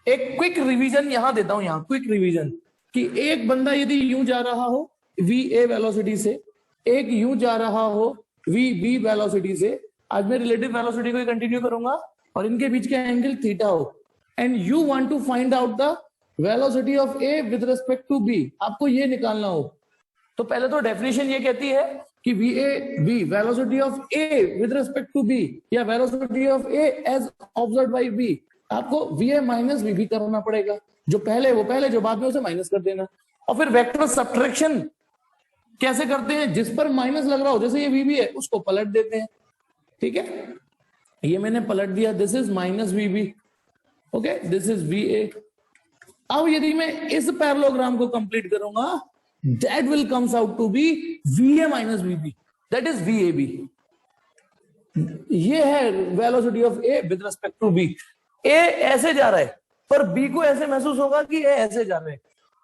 एक quick revision यहां देता हूं, यहां क्विक रिवीजन कि एक बंदा यदि यूं जा रहा हो वी ए वेलोसिटी से, एक यूं जा रहा हो वी बी वेलोसिटी से, आज मैं रिलेटिव वेलोसिटी को कंटिन्यू करूंगा और इनके बीच का एंगल थीटा हो, and you want to find out the velocity of A with respect to B, आपको ये निकालना हो। तो पहले तो डेफिनेशन ये कहती है कि V A B velocity of A with respect to B, या velocity of A as observed by B, आपको V A minus V B करना पड़ेगा। जो पहले वो पहले, जो बाद में उसे माइनस कर देना। और फिर वेक्टर सब्ट्रैक्शन कैसे करते हैं, जिस पर माइनस लग रहा हो, जैसे ये वी बी है उसको पलट देते हैं, ठीक है, ये मैंने पलट दिया, this is minus V B, okay, this is V A. अब यदि मैं इस पैरेललोग्राम को कंप्लीट करूंगा, that will comes out to be VA minus VB, that is VAB। ये है velocity of A with respect to B। A ऐसे जा रहा है पर B को ऐसे महसूस होगा कि A ऐसे जा रहा है,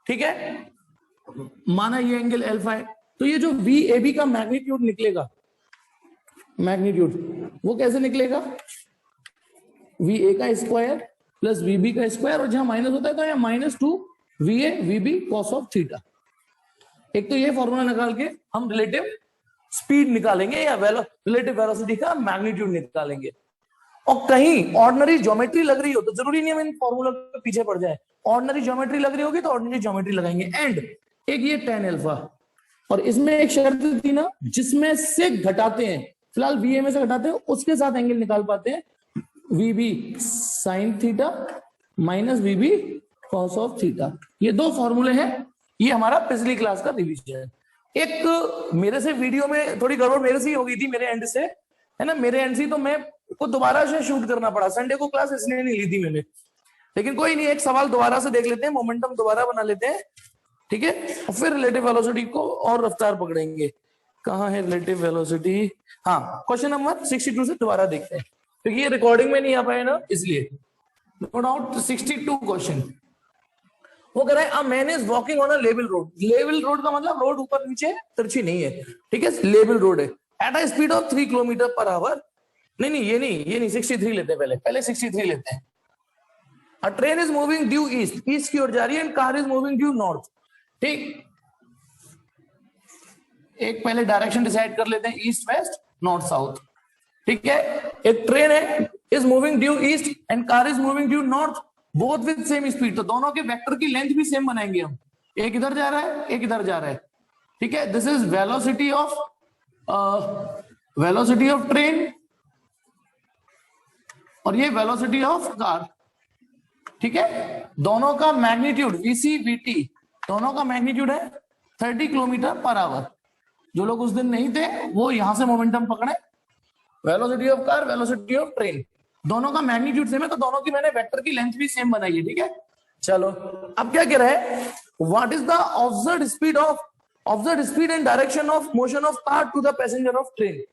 ठीक है, माना ये एंगल अल्फा है, तो ये जो VAB का मैग्नीट्यूड निकलेगा, मैग्नीट्यूड वो कैसे निकलेगा, VA का स्क्वायर प्लस VB का स्क्वायर, और जहां माइनस होता है तो यहाँ -2 VA VB cos of theta. एक तो ये फॉर्मूला निकाल के हम रिलेटिव स्पीड निकालेंगे या रिलेटिव वेलोसिटी का मैग्नीट्यूड निकालेंगे। और कहीं ऑर्डिनरी ज्योमेट्री लग रही हो तो जरूरी नहीं है इन फॉर्मूला के पीछे पड़ जाए, ऑर्डिनरी ज्योमेट्री लग रही होगी तो ऑर्डिनरी ज्योमेट्री लगाएंगे। एंड एक ये tan अल्फा, और इसमें एक शर्त थी ना, जिसमें से घटाते हैं, फिलहाल VA में से घटाते हैं, उसके साथ एंगल निकाल पाते हैं, VB sin theta minus VB cos of theta. ये दो फॉर्मूले हैं, ये हमारा पिछली क्लास का रिवीजन है। एक मेरे से वीडियो में थोड़ी गड़बड़ मेरे से ही हो गई थी, मेरे एंड से, है ना, मेरे एंड से, तो मैं को दोबारा से शूट करना पड़ा, संडे को क्लास इसलिए नहीं ली थी मैंने, लेकिन कोई नहीं, एक सवाल दोबारा से देख लेते हैं, मोमेंटम दोबारा बना लेते हैं, ठीक है, और फिर रिलेटिव वेलोसिटी को और रफ्तार पकड़ेंगे। कहाँ है रिलेटिव वेलोसिटी, हाँ, क्वेश्चन नंबर 62 से दोबारा देखते हैं, क्योंकि ये रिकॉर्डिंग में नहीं आ पाए ना, इसलिए। नो डाउट 62 क्वेश्चन वो कह रहा है, a man is walking on a level road. Level road का मतलब रोड ऊपर नीचे तिरछी नहीं है, ठीक है, लेवल रोड है, eight a speed of 3 kilometre per our. नहीं, ये नहीं 63 लेते हैं, पहले 63 लेते हैं। अ train is moving due east, east की ओर जा रही है, and car is moving due north, ठीक, एक पहले डायरेक्शन डिसाइड कर लेते हैं, ईस्ट वेस्ट नॉर्थ साउथ, ठीक है। एक ट्रेन है, is moving due east and car is moving due north, both with same speed, तो दोनों के वेक्टर की लेंथ भी सेम बनाएंगे हम, एक इधर जा रहा है, एक इधर जा रहा है, ठीक है। This is velocity of train, और ये वेलोसिटी ऑफ कार, ठीक है। दोनों का मैग्नीट्यूड VC VT, दोनों का मैग्नीट्यूड है 30 किलोमीटर पर आवर। जो लोग उस दिन नहीं थे वो यहां से मोमेंटम पकड़े, velocity of car, velocity of train, दोनों का मैग्नीट्यूड सेम है, तो दोनों की मैंने वेक्टर की लेंथ भी सेम बनाई है, ठीक है। चलो अब क्या कह रहा है, what is the observed speed and direction of motion of car to the passenger of train.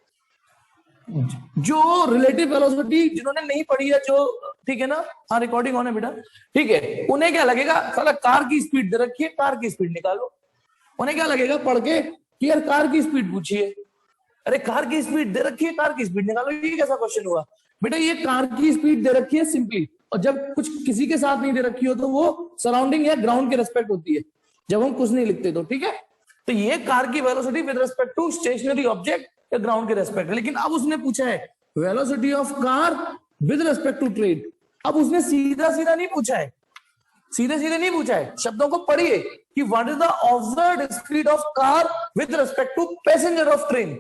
जो रिलेटिव वेलोसिटी जिन्होंने नहीं पढ़ी है, जो, ठीक है ना, हाँ रिकॉर्डिंग होने बेटा, ठीक है, उन्हें क्या लगेगा, साला कार की स्पीड दे रखी है, कार की स्पीड निकालो। उन्हें क्या लगेगा पढ़ के कि यार कार की स्पीड पूछिए, अरे कार की स्पीड दे रखी है, कार की स्पीड निकालो, ये कैसा क्वेश्चन हुआ बेटा, ये कार की स्पीड दे रखी है सिंपली, और जब कुछ किसी के साथ नहीं दे रखी हो तो वो सराउंडिंग या ग्राउंड के रेस्पेक्ट होती है, जब हम कुछ नहीं लिखते तो, ठीक है। तो ये कार की velocity with respect to stationary object या ग्राउंड के रेस्पेक्ट है, लेकिन अब उसने पूछा है velocity of car with respect to train. अब उसने सीधा सीधा नहीं पूछा है, सीधे सीधे नहीं पूछा है, शब्दों को पढ़िए कि what is the observed speed of car with respect to passenger of train.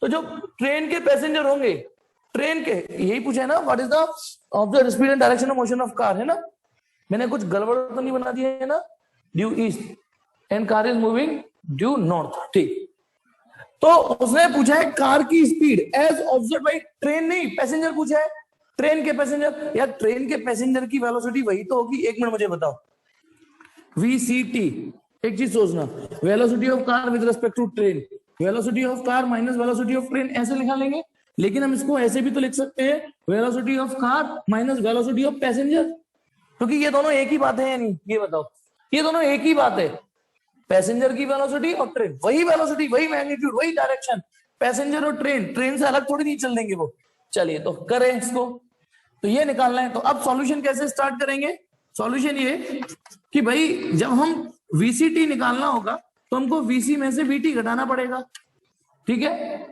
तो जो ट्रेन के पैसेंजर होंगे, ट्रेन के, यही पूछा है ना, what is the observed speed and direction of motion of car, है ना, मैंने कुछ गड़बड़ तो नहीं बना दिया है ना, due east and car is moving due north, ठीक। तो उसने पूछा है कार की speed as observe by train, नहीं पैसेंजर पूछा है, ट्रेन के पैसेंजर, यार ट्रेन के पैसेंजर की वेलोसिटी वही तो होगी, एक मिनट मुझे बताओ, VCT, एक चीज सोचना, velocity of car with respect to train, velocity of car minus velocity of train, ऐसे लिखा लेंगे, लेकिन हम इसको ऐसे भी तो लिख सकते हैं, velocity of car minus velocity of passenger, क्योंकि ये दोनों एक ही बात है या नहीं, ये बताओ, ये दोनों एक ही बात है, पैसेंजर की वेलोसिटी और ट्रेन, वही वेलोसिटी, वही मैग्नीट्यूड, वही डायरेक्शन, पैसेंजर और ट्रेन से अलग थोड़ी नहीं चल देंगे वो। चलिए तो करें इसको, तो ये निकालना है, तो अब सॉल्यूशन कैसे स्टार्ट करेंगे, सॉल्यूशन ये कि भाई जब हम VCT निकालना होगा तो हमको VC में से VT घटाना पड़ेगा, ठीक है।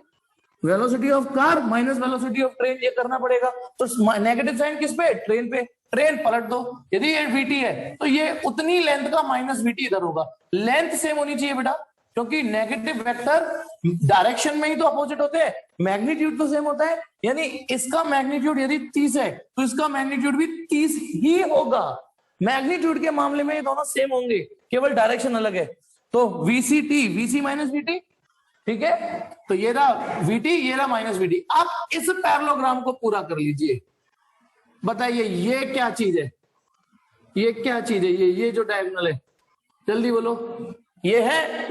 Velocity of car minus velocity of train ये करना पड़ेगा। तो नेगेटिव साइन किस पे? ट्रेन पे। ट्रेन पलट दो, यदि ये VT है तो ये उतनी लेंथ का माइनस VT इधर होगा। लेंथ सेम होनी चाहिए बेटा, क्योंकि नेगेटिव वेक्टर डायरेक्शन में ही तो अपोजिट होते हैं, मैग्नीट्यूड तो सेम होता है। यानी इसका मैग्नीट्यूड यदि 30 है तो इसका मैग्नीट्यूड भी 30 ही होगा। मैग्नीट्यूड के मामले में ये दोनों सेम होंगे, केवल डायरेक्शन अलग है। तो VCT VC माइनस VT, ठीक है। तो ये रहा VT, ये रहा माइनस VT। आप इस पैरेललोग्राम को पूरा कर लीजिए, बताइए ये क्या चीज है, ये क्या चीज है, ये जो डायगोनल है, जल्दी बोलो। ये है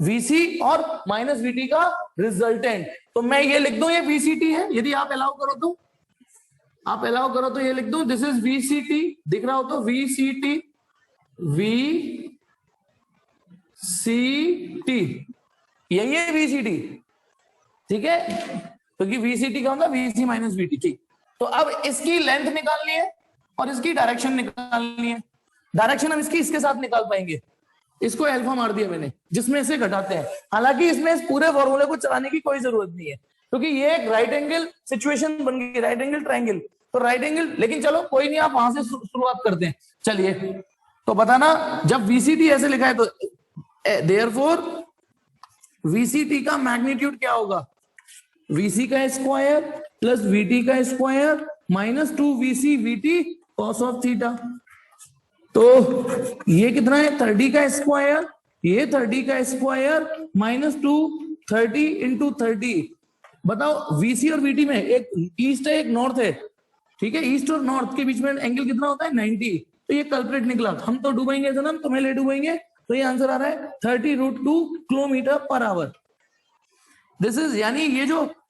VC और माइनस VT का रिजल्टेंट। तो मैं ये लिख दूं ये VCT है, यदि आप अलाउ करो तो, आप अलाउ करो तो ये लिख दूं दिस इज VCT, दिख रहा हो तो VCT यही है VCT, ठीक है। क्योंकि VCT का होगा VC माइनस VT, ठीक। तो अब इसकी लेंथ निकालनी है और इसकी डायरेक्शन निकालनी है। डायरेक्शन हम इसकी इसके साथ निकाल पाएंगे, इसको अल्फा मार दिया मैंने, जिसमें से घटाते हैं। हालांकि इसमें इस पूरे फॉर्मूले को चलाने की कोई जरूरत नहीं है, क्योंकि ये एक राइट एंगल सिचुएशन बन गई, राइट एंगल ट्रायंगल। तो राइट एंगल, लेकिन चलो कोई नहीं, आप वहां से शुरुआत करते हैं। चलिए तो बताना, जब VCT ऐसे लिखा है तो देयरफॉर VCT का मैग्नीट्यूड क्या होगा? VC का स्क्वायर प्लस VT का square minus 2VC VT cos of theta. तो ये कितना है? 30 का स्क्वायर, ये 30 का स्क्वायर माइनस 2 30 इंटू 30। बताओ VC और VT में एक ईस्ट है एक नॉर्थ है, ठीक है। ईस्ट और नॉर्थ के बीच में एंगल कितना होता है? 90। तो ये कल्प्रिट निकला। हम तो डूबेंगे सनम, तुम्हें ले डूबेंगे। तो ये आंसर आ रहा है 30√2 kilometre per our. This is, यानी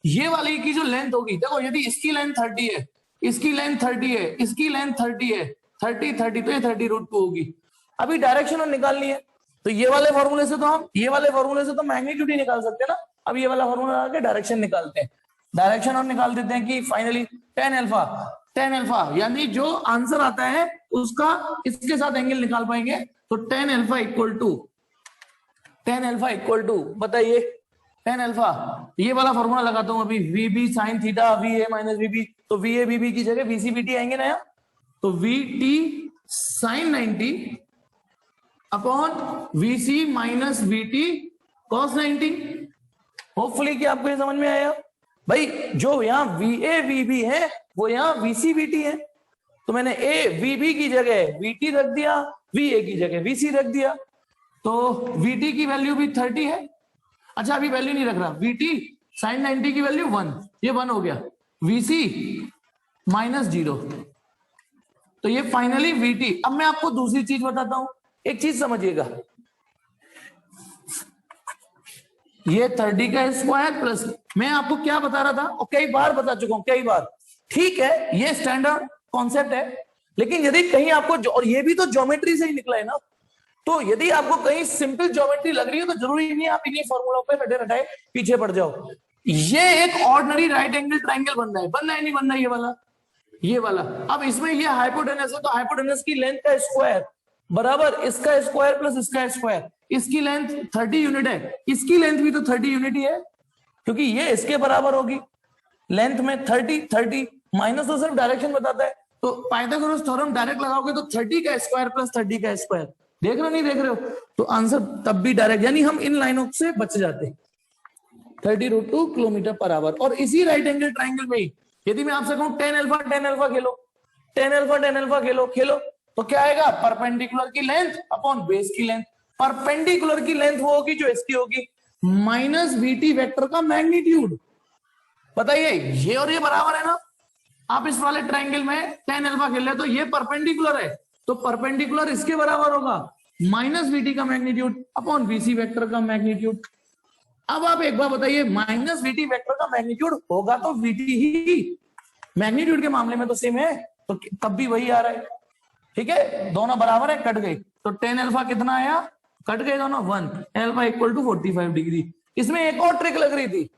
ये वाली की जो लेंथ होगी, देखो यदि इसकी लेंथ 30 है, इसकी लेंथ 30 है, इसकी लेंथ 30 है, 30 तो ये 30√2 होगी। अभी डायरेक्शन और निकालनी है, तो ये वाले फॉर्मूले से तो मैग्नीट्यूड ही निकाल सकते हैं ना। अब ये वाला फॉर्मूला लगा के डायरेक्शन निकालते हैं, डायरेक्शन और निकाल देते हैं कि फाइनली tan अल्फा, यानी जो आंसर आता है उसका इसके साथ एंगल निकाल पाएंगे। तो tan अल्फा इक्वल टू बताइए, tan अल्फा, ये वाला फॉर्मूला लगाता हूं अभी, VB sin theta VA minus VB। तो VA VB की जगह VC VT आएंगे ना यार। तो VT sin 90 upon VC minus VT cos 90। Hopefully कि आपको ये समझ में आया भाई। जो यहाँ VA VB है वो यहाँ VC VT है। तो मैंने A VB की जगह VT रख दिया, VA की जगह VC रख दिया। तो VT की वैल्यू भी 30 है। अच्छा अभी वैल्यू नहीं रख रहा, VT sin 90 की वैल्यू 1, ये 1 हो गया, VC माइनस 0। तो ये फाइनली VT। अब मैं आपको दूसरी चीज बताता हूं, एक चीज समझिएगा। ये 30 का स्क्वायर प्लस, मैं आपको क्या बता रहा था और कई बार बता चुका हूं, कई बार। ठीक है ये स्टैंडर्ड कॉन्सेप्ट है, लेकिन यदि कहीं आपको, और ये भी तो ज्योमेट्री से ही निकला है ना, तो यदि आपको कहीं सिंपल ज्योमेट्री लग रही है तो जरूरी नहीं आप इन्हीं फॉर्मूलों पे रटे रटाए पीछे पड़ जाओ। ये एक ऑर्डिनरी राइट एंगल ट्रायंगल बन रहा है नहीं बन रहा है, ये वाला। अब इसमें ये हाइपोटेनस है, तो हाइपोटेनस की लेंथ का स्क्वायर बराबर इसका स्क्वायर प्लस इसका स्क्वायर। इसकी लेंथ 30 यूनिट है, इसकी लेंथ भी तो 30 यूनिट ही है, क्योंकि ये इसके बराबर होगी लेंथ में। 30 माइनस तो सिर्फ डायरेक्शन बताता है। तो पाइथागोरस थ्योरम डायरेक्ट लगाओगे तो 30 का स्क्वायर प्लस 30 का स्क्वायर, देख रहे हो नहीं देख रहे हो? तो आंसर तब भी डायरेक्ट, यानी हम इन लाइनों से बच जाते। 30√2 किलोमीटर पर आवर। और इसी राइट एंगल ट्रायंगल में ही यदि मैं आपसे कहूं tan अल्फा खेलो, तो क्या आएगा? परपेंडिकुलर की लेंथ अपॉन बेस की लेंथ। परपेंडिकुलर की लेंथ वो होगी जो इसकी होगी माइनस VT वेक्टर का मैग्नीट्यूड। बताइए ये और ये बराबर है ना। आप इस वाले ट्रायंगल में tan अल्फा खेल रहे तो ये परपेंडिकुलर है, तो परपेंडिकुलर इसके बराबर होगा माइनस VT का मैग्नीट्यूड अपॉन VC वेक्टर का मैग्नीट्यूड। अब आप एक बार बताइए, माइनस VT वेक्टर का मैग्नीट्यूड होगा तो VT ही, मैग्नीट्यूड के मामले में तो सेम है, तो तब भी वही आ रहा है। ठीक है, दोनों बराबर है, कट गई। तो tan अल्फा कितना आया? कट गए दोनों 1, अल्फा इक्वल टू 45 डिग्री। इसमें एक और ट्रिक लग रही थी,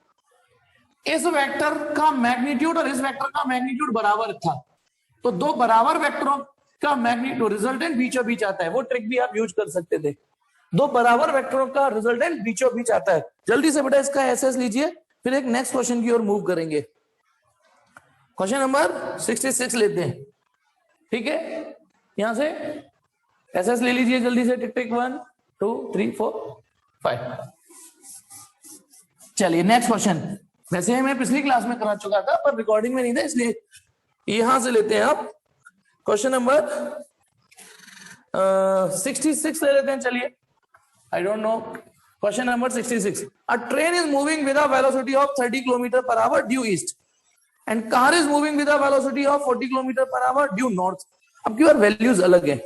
इस वेक्टर का मैग्नीट्यूड और इस वेक्टर का मैग्नीट्यूड बराबर था, तो दो बराबर वेक्टरों का मैग्नीट्यूड रिजल्टेंट बीचों बीच आता है। वो ट्रिक भी आप यूज कर सकते थे। दो बराबर वेक्टरों का रिजल्टेंट बीचों बीच आता है। जल्दी से बेटा इसका एसएस लीजिए, फिर एक नेक्स्ट क्वेश्चन की ओर मूव करेंगे। क्वेश्चन नंबर 66 लेते हैं, ठीक है। यहां से एसएस ले लीजिए जल्दी से, टिक टिक 1 2 3 4 5। चलिए नेक्स्ट क्वेश्चन, वैसे मैं पिछली क्लास में करा चुका था पर रिकॉर्डिंग में नहीं था, इसलिए यहां से लेते हैं आप। क्वेश्चन नंबर 66 ले लेते हैं। चलिए, I don't know. Question number 66, a train is moving with a velocity of 30 kilometre per hour due east and car is moving with a velocity of 40 kilometre per hour due north. अब की बार values अलग है,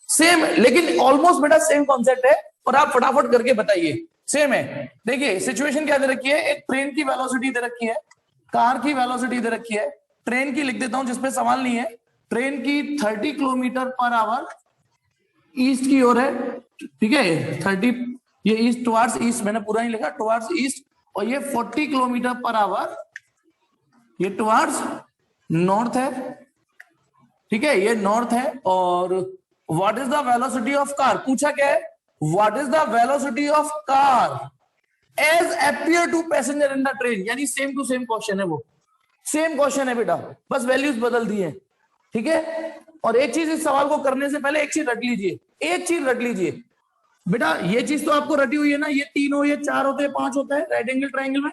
same लेकिन almost बेटा same concept है, और आप फटाफट करके बताइए। सेम है। देखिए सिचुएशन क्या दे रखी है, एक ट्रेन की वेलोसिटी दे रखी है, कार की वेलोसिटी दे रखी है। ट्रेन की लिख देता हूं जिसपे सवाल नहीं है। ट्रेन की 30 किलोमीटर पर आवर ईस्ट की ओर है, ठीक है। 30, ये ईस्ट टुवर्ड्स ईस्ट, मैंने पूरा नहीं लिखा, टुवर्ड्स ईस्ट। और ये 40 किलोमीटर पर आवर ये टुवर्ड्स नॉर्थ है, ठीक है, ये नॉर्थ है। और what is the velocity of car, पूछा क्या है, what is the velocity of car as appear to passenger in the train. यानी सेम टू सेम क्वेश्चन है, वो सेम क्वेश्चन है बेटा, बस वैल्यूज बदल दी है, ठीक है। और एक चीज इस सवाल को करने से पहले एक चीज रट लीजिए, एक चीज रट लीजिए बेटा, ये चीज तो आपको रटी हुई है ना, ये 3 हो, ये 4 होते हैं, 5 होता है राइट एंगल ट्राइंगल में,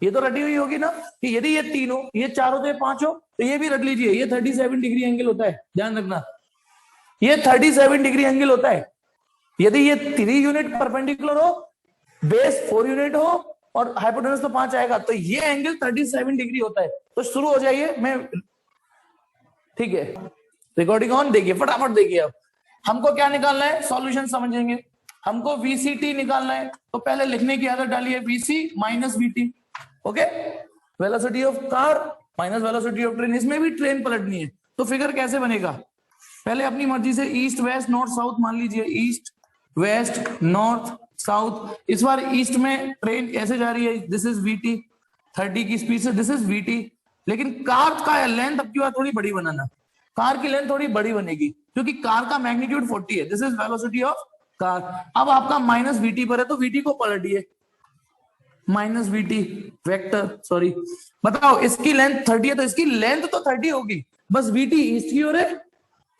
ये तो रटी हुई होगी ना कि यदि ये 3 हो, ये 4 होते हैं, 5 हो, तो ये भी रट लीजिए, ये 37 डिग्री एंगल होता है, ध्यान रखना, ये 37 डिग्री एंगल होता है। यदि ये 3 यूनिट परपेंडिकुलर हो, बेस 4 यूनिट हो और हाइपोटेनस तो 5 आएगा, तो ये एंगल 37 डिग्री होता है। तो शुरू हो जाइए, मैं, ठीक है, रिकॉर्डिंग ऑन, देखिए फटाफट देखिए। अब हमको क्या निकालना है, सॉल्यूशन समझेंगे। हमको VCT निकालना है, तो पहले लिखने की आदत डालिए, VC minus VT, okay. Velocity of car minus velocity of train, इसमें भी ट्रेन पलटनी है, तो फिगर कैसे बनेगा, पहले अपनी मर्जी से ईस्ट वेस्ट नॉर्थ साउथ मान लीजिए, ईस्ट वेस्ट नॉर्थ साउथ। इस बार ईस्ट में ट्रेन ऐसे जा रही है, दिस इज VT 30 की स्पीड से, दिस इज VT। लेकिन कार का लेंथ अब की बार थोड़ी बड़ी बनाना, कार की लेंथ थोड़ी बड़ी बनेगी क्योंकि कार का मैग्नीट्यूड 40 है, this is velocity of car. अब आपका माइनस VT पर है, तो VT को पलटिए, माइनस VT वेक्टर, सॉरी, बताओ इसकी लेंथ 30 है, तो इसकी लेंथ तो 30 होगी, बस VT ईस्ट की ओर है,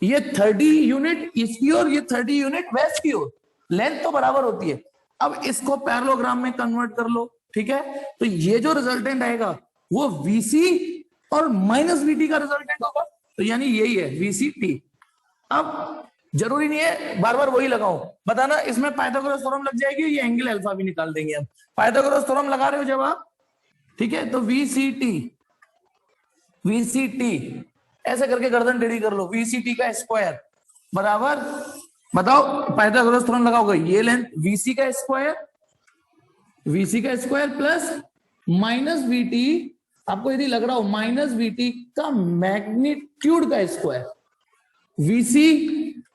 ये 30 यूनिट ईस्ट की ओर, ये 30 यूनिट वेस्ट की ओर, लेंथ तो बराबर होती है। अब इसको पैरेललोग्राम में कन्वर्ट कर लो, ठीक है, तो ये जो रिजल्टेंट आएगा वो VC और माइनस VT का रिजल्टेंट होगा, तो यानी यही है VCT। अब जरूरी नहीं है बार बार वही लगाओ, बताना इसमें पाइथागोरस थ्योरम लग जाएगी, ये एंगल अल्फा भी निकाल देंगे हम। पाइथागोरस थ्योरम लगा रहे हो जब आप, ठीक है, तो VCT ऐसे करके गर्दन टेढ़ी कर लो, VCT का स्क्वायर बराबर, बताओ पाइथागोरस थ्योरम लगाओगे, ये लेंथ VC का स्क्वायर प्लस माइनस VT, आपको यदि लग रहा हो माइनस VT का मैग्नीट्यूड का स्क्वायर, VC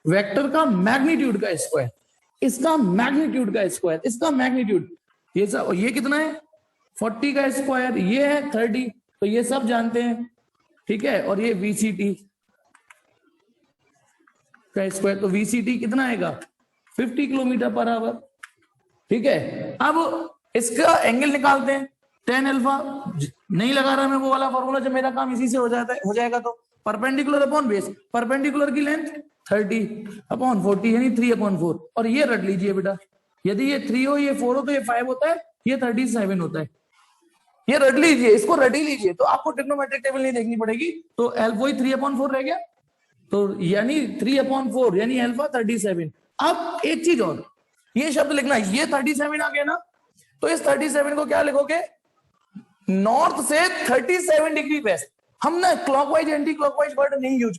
वेक्टर का मैग्नीट्यूड का स्क्वायर, इसका मैग्नीट्यूड का स्क्वायर, इसका मैग्नीट्यूड, ये सब, ये कितना है 40 का स्क्वायर, ये है 30, तो ये सब जानते हैं, ठीक है। और ये VCT का स्क्वायर, तो VCT कितना आएगा 50 किलोमीटर पर आवर, ठीक है। अब इसका एंगल निकालते हैं, tan अल्फा, नहीं लगा रहा मैं वो वाला फॉर्मूला, जब मेरा काम इसी से हो जाएगा, तो परपेंडिकुलर अपॉन बेस, परपेंडिकुलर की लेंथ 30 अपॉन 40 यानी 3/4, और ये रट लीजिए बेटा, यदि ये 3 हो, ये 4 हो, तो ये 5 होता है, ये 37 होता है, ये रट लीजिए, इसको रट ही लीजिए, तो आपको ट्रिग्नोमेट्रिक टेबल नहीं देखनी पड़ेगी, तो वही 3/4 रह गया, तो यानी 3/4 यानी अल्फा 37। अब एक चीज और, ये शब्द लिखना, ये 37 आ गया ना, तो इस 37 को क्या लिखोगे, नॉर्थ से 37 डिग्री वेस्ट। हम ना क्लॉकवाइज एंटी क्लॉकवाइज वर्ड नहीं यूज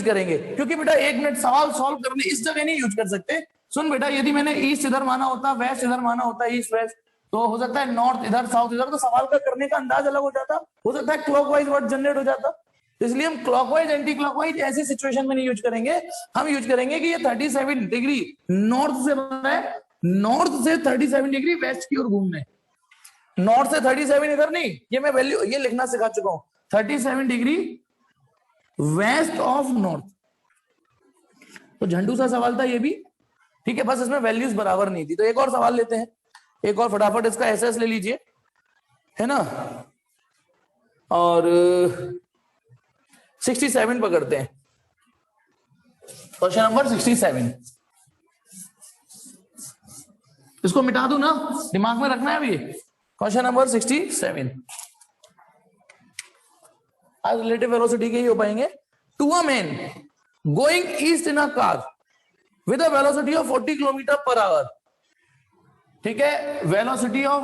करेंगे, क्योंकि बेटा 1 मिनट सवाल सॉल्व करने इस जगह नहीं यूज कर सकते। सुन बेटा, यदि मैंने ईस्ट इधर माना होता, वेस्ट इधर माना होता, ईस्ट वेस्ट, तो हो सकता है नॉर्थ इधर साउथ इधर, तो सवाल का करने का अंदाज अलग हो जाता, हो सकता है क्लॉकवाइज वर्ड जनरेट हो जाता। इसलिए हम क्लॉकवाइज एंटी क्लॉकवाइज ऐसी सिचुएशन में नहीं यूज करेंगे, हम यूज करेंगे कि ये 37 डिग्री नॉर्थ से बना है, नॉर्थ से 37 डिग्री वेस्ट की ओर घूमना है, नॉर्थ से 37 इधर नहीं, ये मैं वैल्यू ये लिखना सिखा चुका हूं, 37 डिग्री वेस्ट ऑफ नॉर्थ। तो झंडू सा सवाल था ये भी, ठीक है, बस इसमें वैल्यूज बराबर नहीं थी। तो एक और सवाल लेते हैं, एक और फटाफट इसका एसएस ले लीजिए, है ना, और 67 पकड़ते हैं, क्वेश्चन नंबर 67। इसको मिटा दूं ना, दिमाग में रखना है अभी। क्वेश्चन नंबर 67 आज रिलेटिव वेलोसिटी के ही हो पाएंगे। To a man going east in a car with a velocity of 40 kilometre per hour, ठीक है, velocity of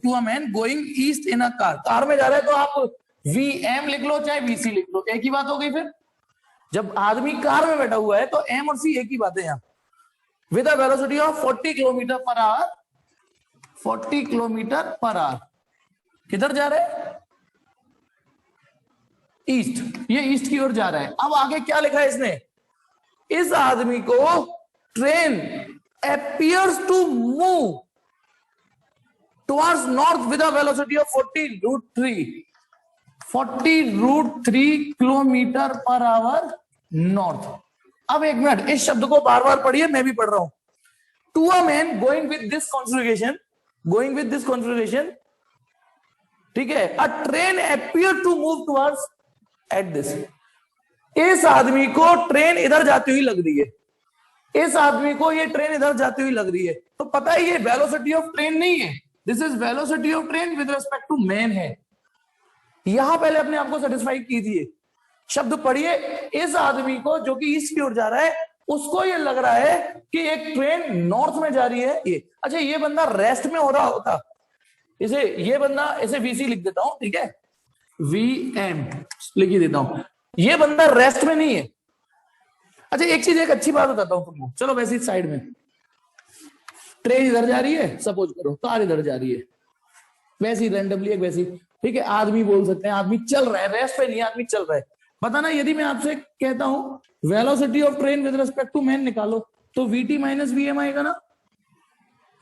to a man going east in a car, car में जा रहा है, तो आप वीएम लिख लो चाहे वीसी लिख लो, एक ही बात हो गई। फिर जब आदमी कार में बैठा हुआ है तो एम और सी एक ही बात है यहां। With a velocity of 40 kilometre per our, 40 kilometre per our, किधर जा रहा है, ईस्ट, ये ईस्ट की ओर जा रहा है। अब आगे क्या लिखा है इसने, इस आदमी को train appears to move towards north with a velocity of 40√3 kilometre per our north. अब एक मिनट, इस शब्द को बार बार पढ़िए, मैं भी पढ़ रहा हूं। To a man going with this configuration, ठीक है, a train appear to move towards at this, इस आदमी को ट्रेन इधर जाती हुई लग रही है, इस आदमी को ये ट्रेन इधर जाती हुई लग रही है। तो पता है ये वेलोसिटी ऑफ ट्रेन नहीं है, this is velocity of train with respect to man है। यहां पहले अपने आप को सेटिस्फाई कीजिए, शब्द पढ़िए, इस आदमी को जो कि ईस्ट की ओर जा रहा है, उसको ये लग रहा है कि एक ट्रेन नॉर्थ में जा रही है। ये अच्छा, ये बंदा रेस्ट में हो रहा होता, इसे ये बंदा, इसे वीसी लिख देता हूं, ठीक है, वीएम लिख ही देता हूं, ये बंदा रेस्ट में नहीं है। अच्छा एक चीज, एक अच्छी बात बताता हूं तुमको, चलो वैसे साइड में ट्रेन इधर जा रही है, सपोज करो कार इधर जा रही है, वैसी रैंडमली एक वैसी, ठीक है, आदमी बोल सकते हैं, आदमी चल रहा है, रेस्ट पे नहीं, आदमी चल रहा है। बताना, यदि मैं आपसे कहता हूं velocity of train with respect to man निकालो, तो वीटी माइनस वीएम आएगा ना,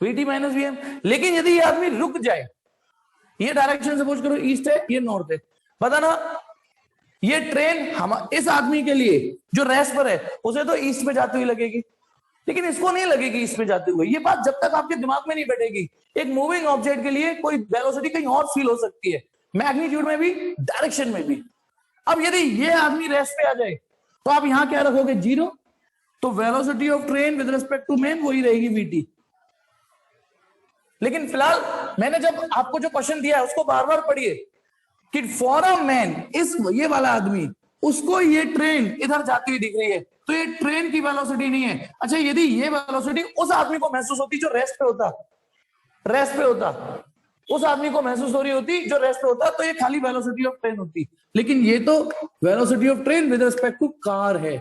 वीटी माइनस वीएम। लेकिन यदि ये आदमी रुक जाए, ये डायरेक्शन सपोज करो ईस्ट है, ये नॉर्थ है, बताना ये ट्रेन हम इस आदमी के लिए जो रेस्ट पर है उसे तो ईस्ट में जाती हुई लगेगी, लेकिन इसको नहीं लगेगी ईस्ट में जाते हुए। ये बात जब तक आपके दिमाग में नहीं बैठेगी, एक मूविंग ऑब्जेक्ट के लिए कोई वेलोसिटी कहीं और फील हो सकती है, मैग्नीट्यूड में भी, डायरेक्शन में भी। अब यदि ये आदमी रेस्ट पे आ जाए तो आप यहां क्या रखोगे, 0, तो velocity of train with respect to man वही रहेगी वीटी। लेकिन फिलहाल मैंने जब आपको जो क्वेश्चन दिया है उसको बार बार पढ़िए कि फॉर अ मैन, इस ये वाला आदमी, उसको ये ट्रेन इधर जाती हुई दिख रही है, तो ये ट्रेन की वेलोसिटी नहीं है। अच्छा यदि ये वेलोसिटी उस आदमी को महसूस होती जो रेस्ट पे होता, उस आदमी को महसूस हो रही होती जो रेस्ट पे होता, तो ये खाली वेलोसिटी ऑफ ट्रेन होती। लेकिन ये तो velocity of train with respect to car है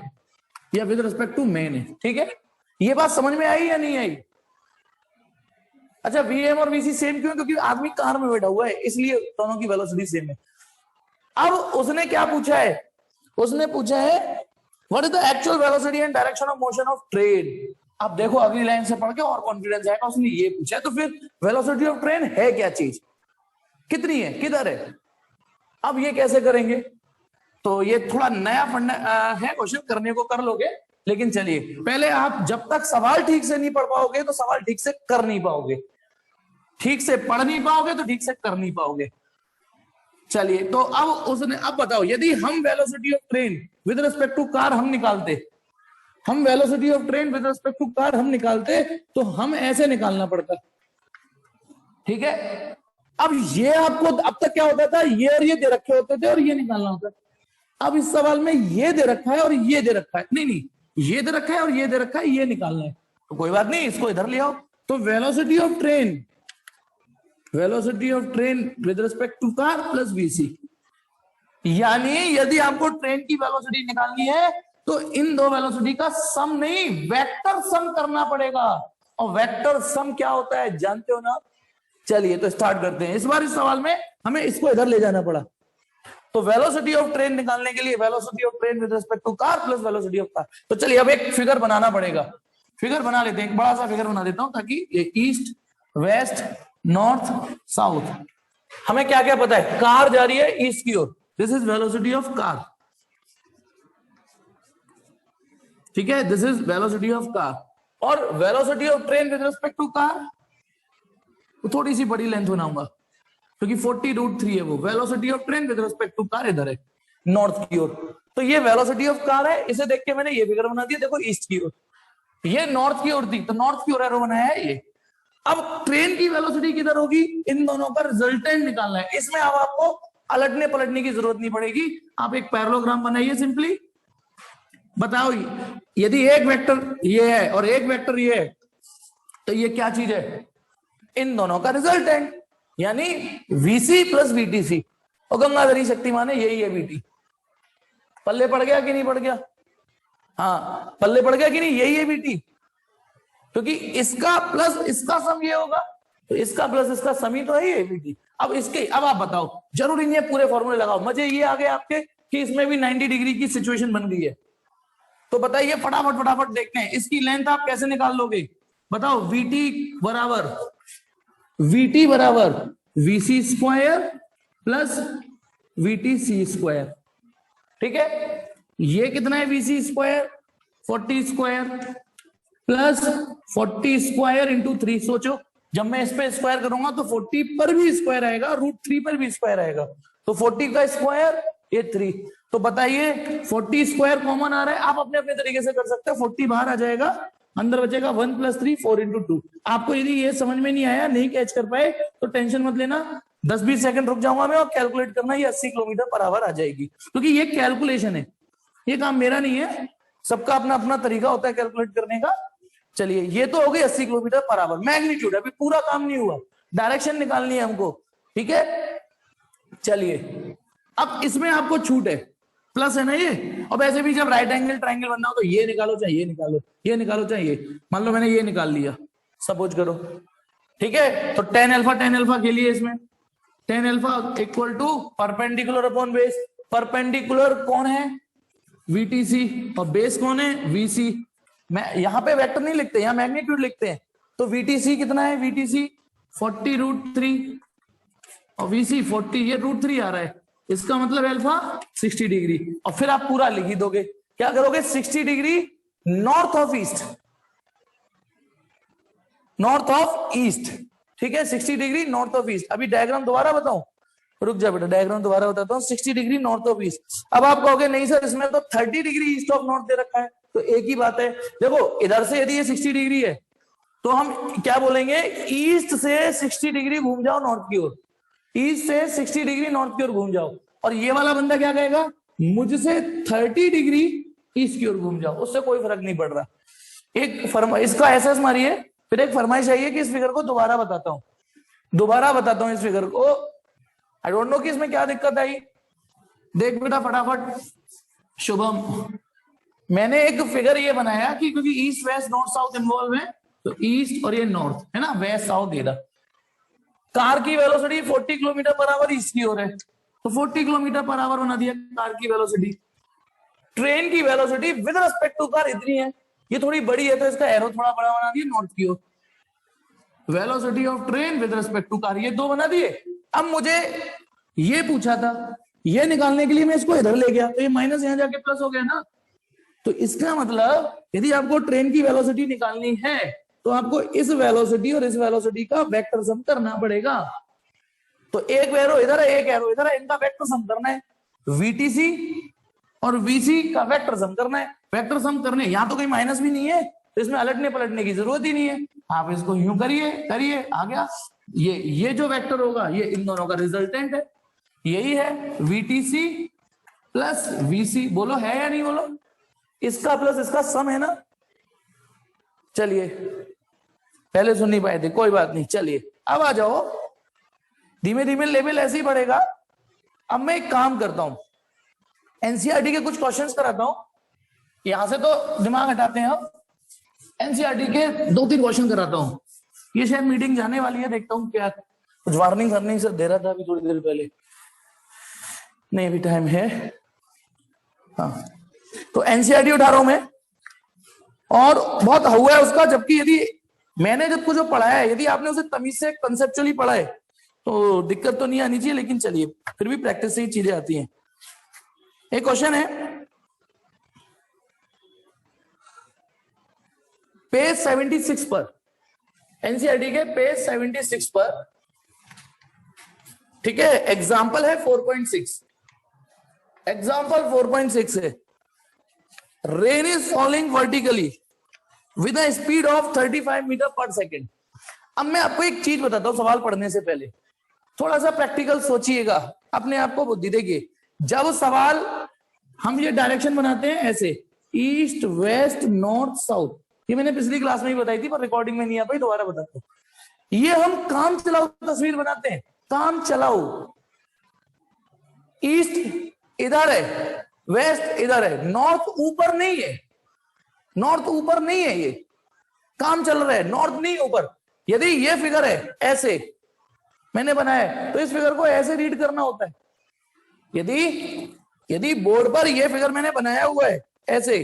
या विद रिस्पेक्ट टू मैन है, ठीक है, ये बात समझ में आई या नहीं आई। अच्छा वीएम और वीसी सेम क्यों, क्योंकि आदमी कार में बैठा हुआ है, इसलिए दोनों की वेलोसिटी सेम है। अब उसने क्या पूछा है, उसने पूछा है what is the actual velocity and direction of motion of train. अब देखो अगली लाइन से पढ़ के और कॉन्फिडेंस आएगा, उसने ये पूछा है, तो फिर वेलोसिटी ऑफ ट्रेन है क्या चीज, कितनी है, किधर है। अब ये कैसे करेंगे, तो ये थोड़ा नया है क्वेश्चन, करने को कर लोगे, लेकिन चलिए पहले आप जब तक सवाल ठीक से नहीं पढ़ पाओगे तो सवाल ठीक से कर नहीं पाओगे, ठीक से पढ़ नहीं पाओगे तो ठीक से कर नहीं पाओगे। चलिए तो अब उसने, अब बताओ यदि हम velocity of train with respect to car हम निकालते, तो हम ऐसे निकालना पड़ता, ठीक है। अब ये आपको अब तक क्या होता था, ये और ये दे रखे होते थे और ये निकालना होता। अब इस सवाल में ये दे रखा है और ये दे रखा है, नहीं ये दे रखा है और ये दे रखा है, ये निकालना है, तो कोई बात नहीं, इसको इधर ले आओ। तो velocity of train with respect to car plus VC, यानी यदि आपको ट्रेन की वेलोसिटी निकालनी है तो इन दो वेलोसिटी का सम नहीं, वेक्टर सम करना पड़ेगा। और वेक्टर सम क्या होता है जानते हो ना। चलिए तो स्टार्ट करते हैं। इस बार इस सवाल में हमें इसको इधर ले जाना पड़ा, तो वेलोसिटी ऑफ ट्रेन निकालने के लिए velocity of train with respect to car plus velocity of car. तो चलिए अब एक फिगर बनाना पड़ेगा, फिगर बना लेते हैं, एक बड़ा सा फिगर बना देता हूं ताकि ये ईस्ट वेस्ट नॉर्थ साउथ, हमें क्या क्या पता है, कार जा रही है ईस्ट की ओर, this is velocity of car, ठीक है, this is velocity of car. और velocity of train with respect to car, तो थोड़ी सी बड़ी लेंथ बनाऊंगा क्योंकि 40√3 है वो। Velocity of train with respect to car इधर है नॉर्थ की ओर, तो ये वेलोसिटी ऑफ कार है। इसे देख के मैंने ये फिगर बना दिया, देखो ईस्ट की ओर, ये नॉर्थ की ओर थी तो नॉर्थ की ओर एरो बनाया है ये। अब ट्रेन की वेलोसिटी किधर होगी, इन दोनों का रिजल्टेंट निकालना है। इसमें अब आपको अलटने पलटने की जरूरत नहीं पड़ेगी, आप एक पैरेललोग्राम बनाइए सिंपली। बताओ यदि एक वेक्टर ये है और एक वेक्टर ये है तो ये क्या चीज है, इन दोनों का रिजल्टेंट, यानी वीसी प्लस वीटीसी। और गंगाधरी शक्तिमान है, यही है वीटी। पल्ले पड़ गया कि नहीं पड़ गया, हाँ पल्ले पड़ गया कि नहीं, यही है वीटी। क्योंकि इसका प्लस इसका सम ये होगा, तो इसका प्लस इसका सम ही तो है ये वीटी। अब इसके, अब आप बताओ, जरूरी नहीं है पूरे फॉर्मूले लगाओ, मजे ये आ गए आपके कि इसमें भी 90 डिग्री की सिचुएशन बन गई है। तो बताइए फटाफट फटाफट देखते हैं इसकी लेंथ आप कैसे निकाल लोगे, बताओ। वीटी बराबर VC square plus VTC square, ठीक है। ये कितना है, VC square 40 square plus 40 square into 3। सोचो जब मैं इस पे स्क्वायर करूंगा तो 40 पर भी स्क्वायर आएगा, √3 पर भी स्क्वायर आएगा, तो 40 का स्क्वायर ये 3। तो बताइए 40 स्क्वायर कॉमन आ रहा है, आप अपने अपने तरीके से कर सकते हैं। 40 बाहर आ जाएगा, अंदर बचेगा 1 + 3 4 × 2। आपको यदि ये समझ में नहीं आया, नहीं कैच कर पाए तो टेंशन मत लेना, 10-20 सेकंड रुक जाऊंगा मैं और कैलकुलेट करना, ये 80 km/h आ जाएगी। क्योंकि ये कैलकुलेशन है, ये काम मेरा नहीं है, सबका अपना अपना तरीका होता है कैलकुलेट करने का। चलिए ये तो हो गई 80 km/h, मैग्नीट्यूड, अभी पूरा काम नहीं हुआ, डायरेक्शन निकालनी है हमको, ठीक है। चलिए अब इसमें आपको छूट है, प्लस है ना ये। अब ऐसे भी जब राइट एंगल ट्राइंगल बनना हो तो ये निकालो चाहे ये निकालो, ये निकालो चाहे ये, मान लो मैंने ये निकाल लिया, सपोज करो, ठीक है। तो tan अल्फा के लिए इसमें tan alpha equal to perpendicular upon base. Perpendicular कौन है, वीटीसी, और बेस कौन है, वीसी। मैं यहां पे वेक्टर नहीं लिखते, यहां मैग्नीट्यूड लिखते हैं। तो वीटीसी कितना है, वीटीसी 40√3 और वीसी 40, ये √3 आ रहा है, इसका मतलब अल्फा 60 डिग्री। और फिर आप पूरा लिख ही दोगे, क्या करोगे, 60 degree north of east, north of east, ठीक है, 60 डिग्री नॉर्थ ऑफ ईस्ट। अभी डायग्राम दोबारा बताऊं, रुक जा बेटा, डायग्राम दोबारा बताता हूँ। 60 डिग्री नॉर्थ ऑफ ईस्ट। अब आप कहोगे नहीं सर इसमें तो 30 डिग्री ईस्ट ऑफ नॉर्थ दे रखा है, तो एक ही बात है। देखो इधर से यदि ये 60 डिग्री है तो हम क्या बोलेंगे, ईस्ट से 60 डिग्री घूम जाओ नॉर्थ की ओर, ईस्ट से 60 डिग्री नॉर्थ की ओर घूम जाओ। और ये वाला बंदा क्या कहेगा, मुझसे 30 डिग्री ईस्ट की ओर घूम जाओ, उससे कोई फर्क नहीं पड़ रहा। एक इसका एहसास मारिए, फिर एक फरमाइश आई है कि इस फिगर को दोबारा बताता हूं, इस फिगर को। आई डोंट नो कि इसमें क्या दिक्कत आई, देख बेटा फटाफट शुभम। मैंने एक फिगर ये बनाया कि क्योंकि east west north south involve है, तो ईस्ट और ये नॉर्थ है ना, वेस्ट साउथ इधर। कार की वेलोसिटी 40 km/h ईस्ट की ओर है, तो 40 km/h बना दिया कार की वेलोसिटी। ट्रेन की velocity with respect to car इतनी है, ये थोड़ी बड़ी है तो इसका एरो थोड़ा बड़ा बना दिया नॉर्थ की ओर। Velocity of train with respect to car, ये दो बना दिए। अब मुझे ये पूछा था, ये निकालने के लिए मैं इसको इधर ले गया, तो ये माइनस यहां जाके प्लस हो गया ना। तो इसका मतलब यदि आपको ट्रेन की वेलोसिटी निकालनी है तो आपको इस वेलोसिटी और इस वेलोसिटी का वेक्टर सम करना पड़ेगा। तो एक एरो इधर है, एक एरो इधर है, इनका वेक्टर सम करना है। वीटीसी और वीसी का वेक्टर सम करना है। वेक्टर सम करने, यहां तो कोई माइनस भी नहीं है, तो इसमें अलटने पलटने की जरूरत ही नहीं है। आप इसको यूं करिए आ गया। ये जो वेक्टर होगा ये इन दोनों का रिजल्टेंट है, यही है वीटीसी प्लस वीसी। बोलो है या नहीं बोलो, इसका प्लस इसका सम है ना। चलिए पहले सुन नहीं पाए थे, कोई बात नहीं, चलिए अब आ जाओ, धीमे धीमे लेवल ऐसे ही बढ़ेगा। अब मैं एक काम करता हूं, एनसीईआरटी के कुछ क्वेश्चंस कराता हूं, यहां से तो दिमाग हटाते हैं। अब एनसीईआरटी के 2-3 क्वेश्चन कराता हूं। ये शायद मीटिंग जाने वाली है, देखता हूं क्या कुछ वार्निंग सर दे रहा था अभी थोड़ी देर पहले, नहीं अभी टाइम है। हाँ तो एनसीईआरटी उठा रहा हूं मैं, और बहुत हुआ है उसका। जबकि यदि मैंने जब कुछ जो पढ़ाया है, यदि आपने उसे तमीज से कंसेप्चुअली पढ़ा है तो दिक्कत तो नहीं आनी चाहिए, लेकिन चलिए फिर भी प्रैक्टिस से ही चीजें आती हैं। एक क्वेश्चन है, पेज 76 पर, एनसीईआरटी के पेज 76 पर, ठीक है। एग्जाम्पल है 4.6, एग्जाम्पल 4.6 है, rain is falling vertically with a speed of 35 metre per second. अब मैं आपको एक चीज बताता हूं, सवाल पढ़ने से पहले थोड़ा सा प्रैक्टिकल सोचिएगा, अपने आप को बुद्धि देखिए। जब सवाल हम ये डायरेक्शन बनाते हैं ऐसे, ईस्ट वेस्ट नॉर्थ साउथ, ये मैंने पिछली क्लास में ही बताई थी पर रिकॉर्डिंग में नहीं आ पाई, दोबारा बताता हूं। ये हम काम चलाओ तस्वीर बनाते हैं, काम चलाओ। ईस्ट इधर है, वेस्ट इधर है, नॉर्थ ऊपर नहीं है, नॉर्थ ऊपर नहीं है, ये काम चल रहा है, नॉर्थ नहीं ऊपर। यदि ये फिगर है ऐसे मैंने बनाया है, तो इस फिगर को ऐसे रीड करना होता है। यदि बोर्ड पर ये फिगर मैंने बनाया हुआ है ऐसे,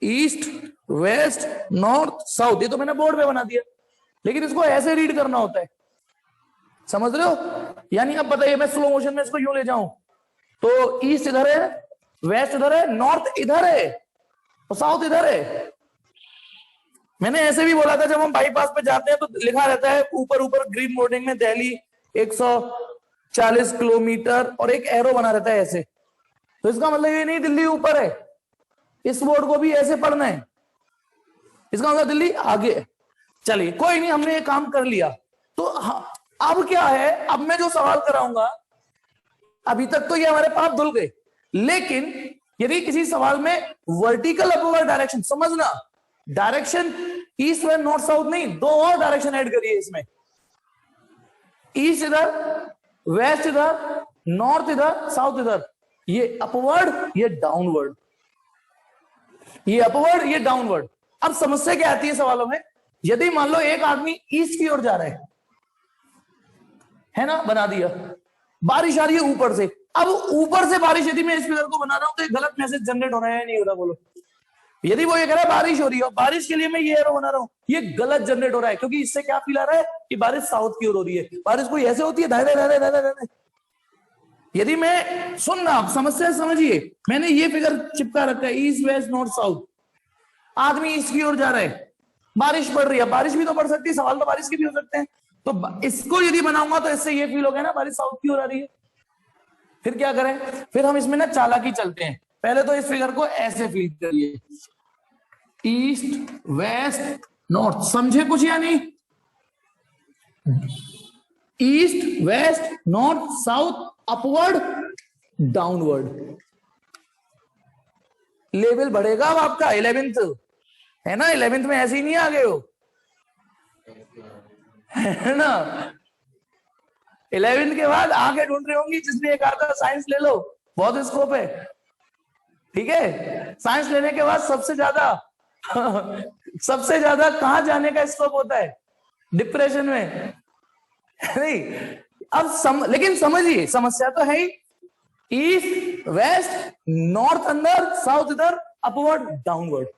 ईस्ट वेस्ट नॉर्थ साउथ, ये तो मैंने बोर्ड पे बना दिया, लेकिन इसको ऐसे रीड करना होता है, समझ रहे हो? यानी अब बताइए, मैं स्लो मोशन में इसको यूं ले जाऊं तो ईस्ट इधर है, वेस्ट इधर है, नॉर्थ इधर है और साउथ इधर है। मैंने ऐसे भी बोला था, जब हम बाईपास पे जाते हैं तो लिखा रहता है ऊपर ऊपर ग्रीन बोर्डिंग में दिल्ली 140 किलोमीटर और एक एरो बना रहता है ऐसे, तो इसका मतलब ये नहीं दिल्ली ऊपर है, इस बोर्ड को भी ऐसे पढ़ना है, इसका मतलब दिल्ली आगे है। चलिए कोई नहीं, हमने ये काम कर लिया। तो अब क्या है, अब मैं जो सवाल कराऊंगा, अभी तक तो ये हमारे पाप धुल गए, लेकिन यदि किसी सवाल में वर्टिकल अपवर्ड डायरेक्शन, समझना direction east west north south नहीं, दो और डायरेक्शन ऐड करिए इसमें, ईस्ट इधर, वेस्ट इधर, नॉर्थ इधर, साउथ इधर, ये अपवर्ड ये डाउनवर्ड, ये अपवर्ड ये डाउनवर्ड। अब समस्या क्या आती है सवालों में, यदि मान लो एक आदमी ईस्ट की ओर जा रहा है ना, बना दिया, बारिश आ रही है ऊपर से, अब ऊपर से बारिश, यदि मैं इस फिगर को बना रहा हूं तो एक गलत मैसेज जनरेट हो रहा है नहीं हो रहा, बोलो। यदि वो ये कह रहा है बारिश हो रही है, बारिश के लिए मैं ये एरो बना रहा हूं, ये गलत जनरेट हो रहा है, क्योंकि इससे क्या फील आ रहा है कि बारिश साउथ की ओर हो रही है। बारिश कोई ऐसे होती है धारे धारे धारे धारे। यदि मैं सुनना, आप समस्या समझिए, मैंने ये फिगर चिपका रखा है ईस्ट वेस्ट नॉर्थ साउथ, आदमी ईस्ट की ओर जा रहा है, बारिश पड़ रही है, बारिश भी तो पड़ सकती है, सवाल तो बारिश के भी हो सकते हैं, तो इसको यदि बनाऊंगा तो इससे ये फील हो गया ना बारिश साउथ की ओर आ रही है। फिर क्या करें, फिर हम इसमें ना चालाकी चलते हैं, पहले तो इस फिगर को ऐसे फील करिए, ईस्ट वेस्ट नॉर्थ, समझे कुछ या नहीं? East west north south upward downward, level बढ़ेगा अब आपका 11th है ना, 11th में ऐसे ही नहीं आ गए हो, है ना? 11th के बाद आगे ढूंढ रही होंगी, जिसने एक आता साइंस ले लो, बहुत स्कोप है, ठीक है? साइंस लेने के बाद सबसे ज्यादा कहां जाने का स्कोप होता है? डिप्रेशन में, नहीं? अब लेकिन समझिए, समस्या तो है ही, ईस्ट वेस्ट नॉर्थ अंदर साउथ इधर, अपवर्ड डाउनवर्ड,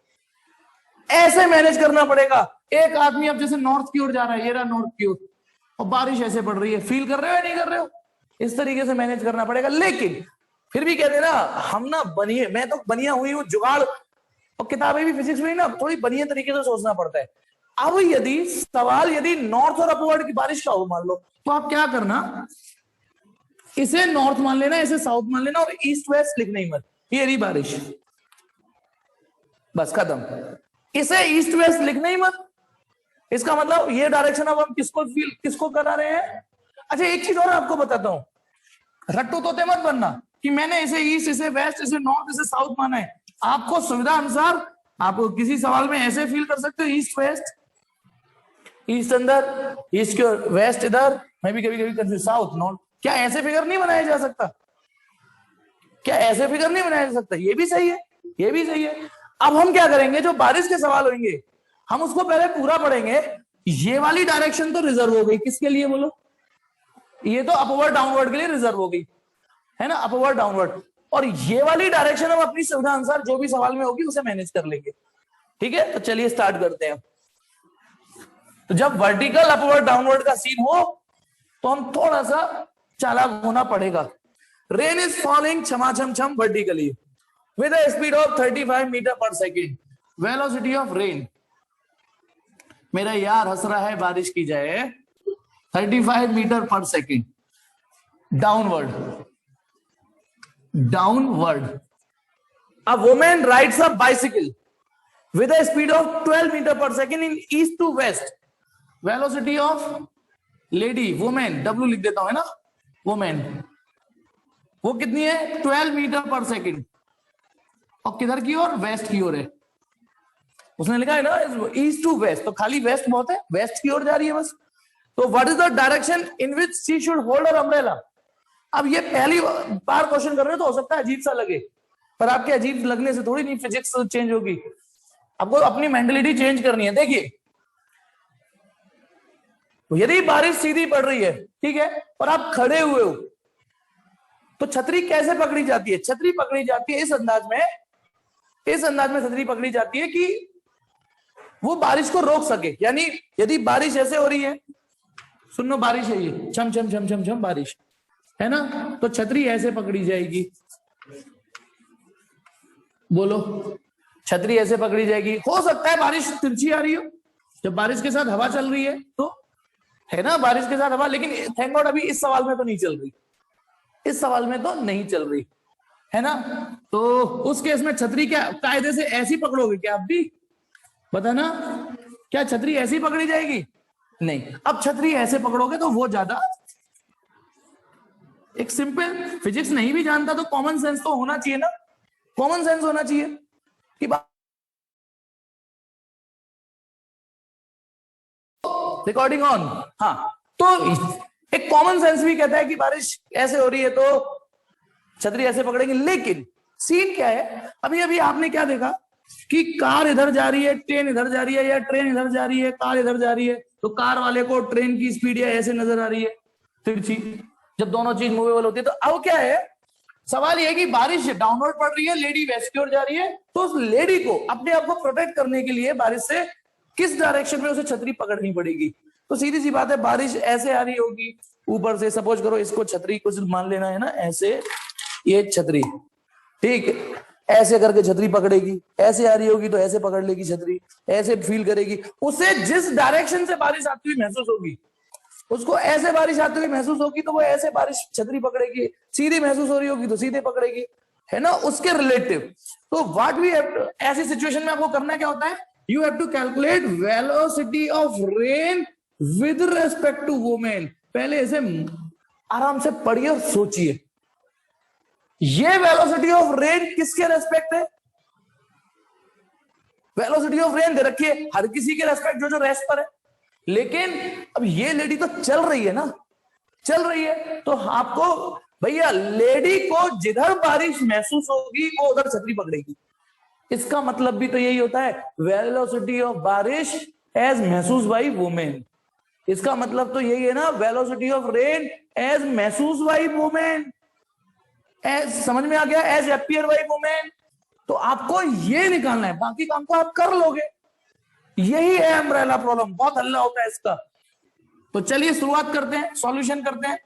ऐसे मैनेज करना पड़ेगा। एक आदमी अब जैसे नॉर्थ की ओर जा रहा है, ये रहा नॉर्थ की ओर, और बारिश ऐसे पड़ रही है, फील कर रहे हो या नहीं कर रहे हो? इस तरीके से मैनेज करना पड़ेगा। लेकिन फिर भी कहते ना, हम ना बनिए, मैं तो बनिया हुई हूँ जुगाड़, और किताबें भी फिजिक्स में ना थोड़ी बनिए तरीके से सोचना पड़ता है। अब यदि सवाल यदि नॉर्थ और अपवर्ड की बारिश का हो मान लो, तो आप क्या करना, इसे नॉर्थ मान लेना, इसे साउथ मान लेना, और ईस्ट वेस्ट लिखना ही मत, ये रही बारिश, बस खत्म। इसे ईस्ट वेस्ट लिखना ही मत, इसका मतलब ये डायरेक्शन अब हम किसको करा रहे हैं। अच्छा एक चीज और आपको बताता हूं, रट्टू तोते मत बनना कि मैंने इसे ईस्ट, इसे वेस्ट, इसे नॉर्थ, इसे साउथ माना है। आपको सुविधा अनुसार आप किसी सवाल में ऐसे फील कर सकते हो, ईस्ट वेस्ट, ईस्ट अंदर, ईस्ट की ओर, वेस्ट इधर, मैं भी कभी कभी कंफ्यूज, साउथ नॉर्थ। क्या ऐसे फिगर नहीं बनाया जा सकता? क्या ऐसे फिगर नहीं बनाया जा सकता? ये भी सही है, ये भी सही है। अब हम क्या करेंगे, जो बारिश के सवाल होंगे हम उसको पहले पूरा पढ़ेंगे। ये वाली डायरेक्शन तो रिजर्व हो गई, किसके लिए बोलो? ये तो अपवर्ड डाउनवर्ड के लिए रिजर्व हो गई, है ना, अपवर्ड डाउनवर्ड। और ये वाली डायरेक्शन हम अपनी सुविधा अनुसार जो भी सवाल में होगी उसे मैनेज कर लेंगे, ठीक है? तो चलिए स्टार्ट करते हैं। तो जब वर्टिकल अपवर्ड डाउनवर्ड का सीन हो तो हम थोड़ा सा चालाक होना पड़ेगा। रेन इज फॉलिंग छमाछम छम vertically with a speed of 35 metre per second. Velocity of rain, मेरा यार हंस रहा है, बारिश की जाए 35 metre per second downward, downward. A women rides a bicycle with a speed of 12 meter per second in east to west, velocity of lady woman, w लिख देता हूं है ना, woman, वो कितनी है 12 मीटर पर सेकेंड, और किधर की ओर, वेस्ट की ओर है। उसने लिखा है ना ईस्ट टू वेस्ट, तो खाली वेस्ट बहुत है, वेस्ट की ओर जा रही है बस। तो what is the direction in which she should hold her umbrella. अब ये पहली बार क्वेश्चन कर रहे हो तो हो सकता है अजीब सा लगे, पर आपके अजीब लगने से थोड़ी नहीं फिजिक्स चेंज होगी, आपको अपनी मेंटलिटी चेंज करनी है। देखिए यदि बारिश सीधी पड़ रही है, ठीक है, और आप खड़े हुए हो, तो छतरी कैसे पकड़ी जाती है, छतरी पकड़ी जाती है इस अंदाज में, इस अंदाज में छतरी पकड़ी जाती है कि वो बारिश को रोक सके। यानी यदि बारिश ऐसे हो रही है, सुनो बारिश है ये, छम छम छम छम छम बारिश है ना, तो छतरी ऐसे पकड़ी जाएगी, बोलो, छतरी ऐसे पकड़ी जाएगी। हो सकता है बारिश तिरछी आ रही हो, जब बारिश के साथ हवा चल रही है तो, है ना, बारिश के साथ हवा, लेकिन थैंक गॉड अभी इस सवाल में तो नहीं चल रही, इस सवाल में तो नहीं चल रही, है ना। तो उस केस में छतरी क्या कायदे से ऐसी पकड़ोगे क्या आप भी, बताना, क्या छतरी ऐसी पकड़ी जाएगी, नहीं। अब छतरी ऐसे पकड़ोगे तो वो ज्यादा, एक सिंपल फिजिक्स नहीं भी जानता तो कॉमन सेंस तो होना चाहिए ना, कॉमन सेंस होना चाहिए कि रिकॉर्डिंग ऑन, हाँ। तो एक कॉमन सेंस भी कहता है कि बारिश ऐसे हो रही है तो छतरी ऐसे पकड़ेंगे, लेकिन सीन क्या है, अभी अभी आपने क्या देखा कि कार इधर जा रही है, ट्रेन इधर जा रही है, या ट्रेन इधर जा रही है, कार इधर जा रही है, तो कार वाले को ट्रेन की स्पीड या ऐसे नजर आ रही है तिरछी, जब दोनों चीज मूवेबल होती है। तो अब क्या है, सवाल यह कि बारिश डाउनवर्ड पड़ रही है, लेडी वेस्ट की ओर जा रही है, तो उस लेडी को अपने आप को प्रोटेक्ट करने के लिए बारिश से किस डायरेक्शन में उसे छतरी पकड़नी पड़ेगी। तो सीधी सी बात है, बारिश ऐसे आ रही होगी ऊपर से, सपोज करो इसको छतरी को सिर्फ मान लेना है ना, ऐसे ये छतरी, ठीक, ऐसे करके छतरी पकड़ेगी, ऐसे आ रही होगी तो ऐसे पकड़ लेगी छतरी, ऐसे फील करेगी, उसे जिस डायरेक्शन से बारिश आती हुई महसूस होगी, उसको ऐसे बारिश आती हुई महसूस होगी तो वो ऐसे बारिश छतरी पकड़ेगी, सीधी महसूस हो रही होगी तो सीधे पकड़ेगी, है ना, उसके रिलेटिव। तो व्हाट वी हैव, ऐसी सिचुएशन में आपको करना क्या होता है, you have to calculate velocity of rain with respect to women. पहले ऐसे आराम से पढ़िए और सोचिए, ये वेलोसिटी ऑफ रेन किसके रेस्पेक्ट है, वेलोसिटी ऑफ रेन दे रखी है हर किसी के रेस्पेक्ट, जो जो रेस्ट पर है, लेकिन अब ये लेडी तो चल रही है ना, चल रही है, तो आपको भैया लेडी को जिधर बारिश महसूस होगी वो उधर छतरी पकड़ेगी। इसका मतलब भी तो यही होता है, वेलोसिटी ऑफ बारिश एज महसूस बाई वुमेन, इसका मतलब तो यही है ना, वेलोसिटी ऑफ रेन एज महसूस बाई वुमेन, एज, समझ में आ गया, एज अपीयर बाई वुमेन। तो आपको ये निकालना है, बाकी काम को आप कर लोगे, यही है अम्ब्रेला प्रॉब्लम, बहुत हल्ला होता है इसका। तो चलिए शुरुआत करते हैं, सॉल्यूशन करते हैं।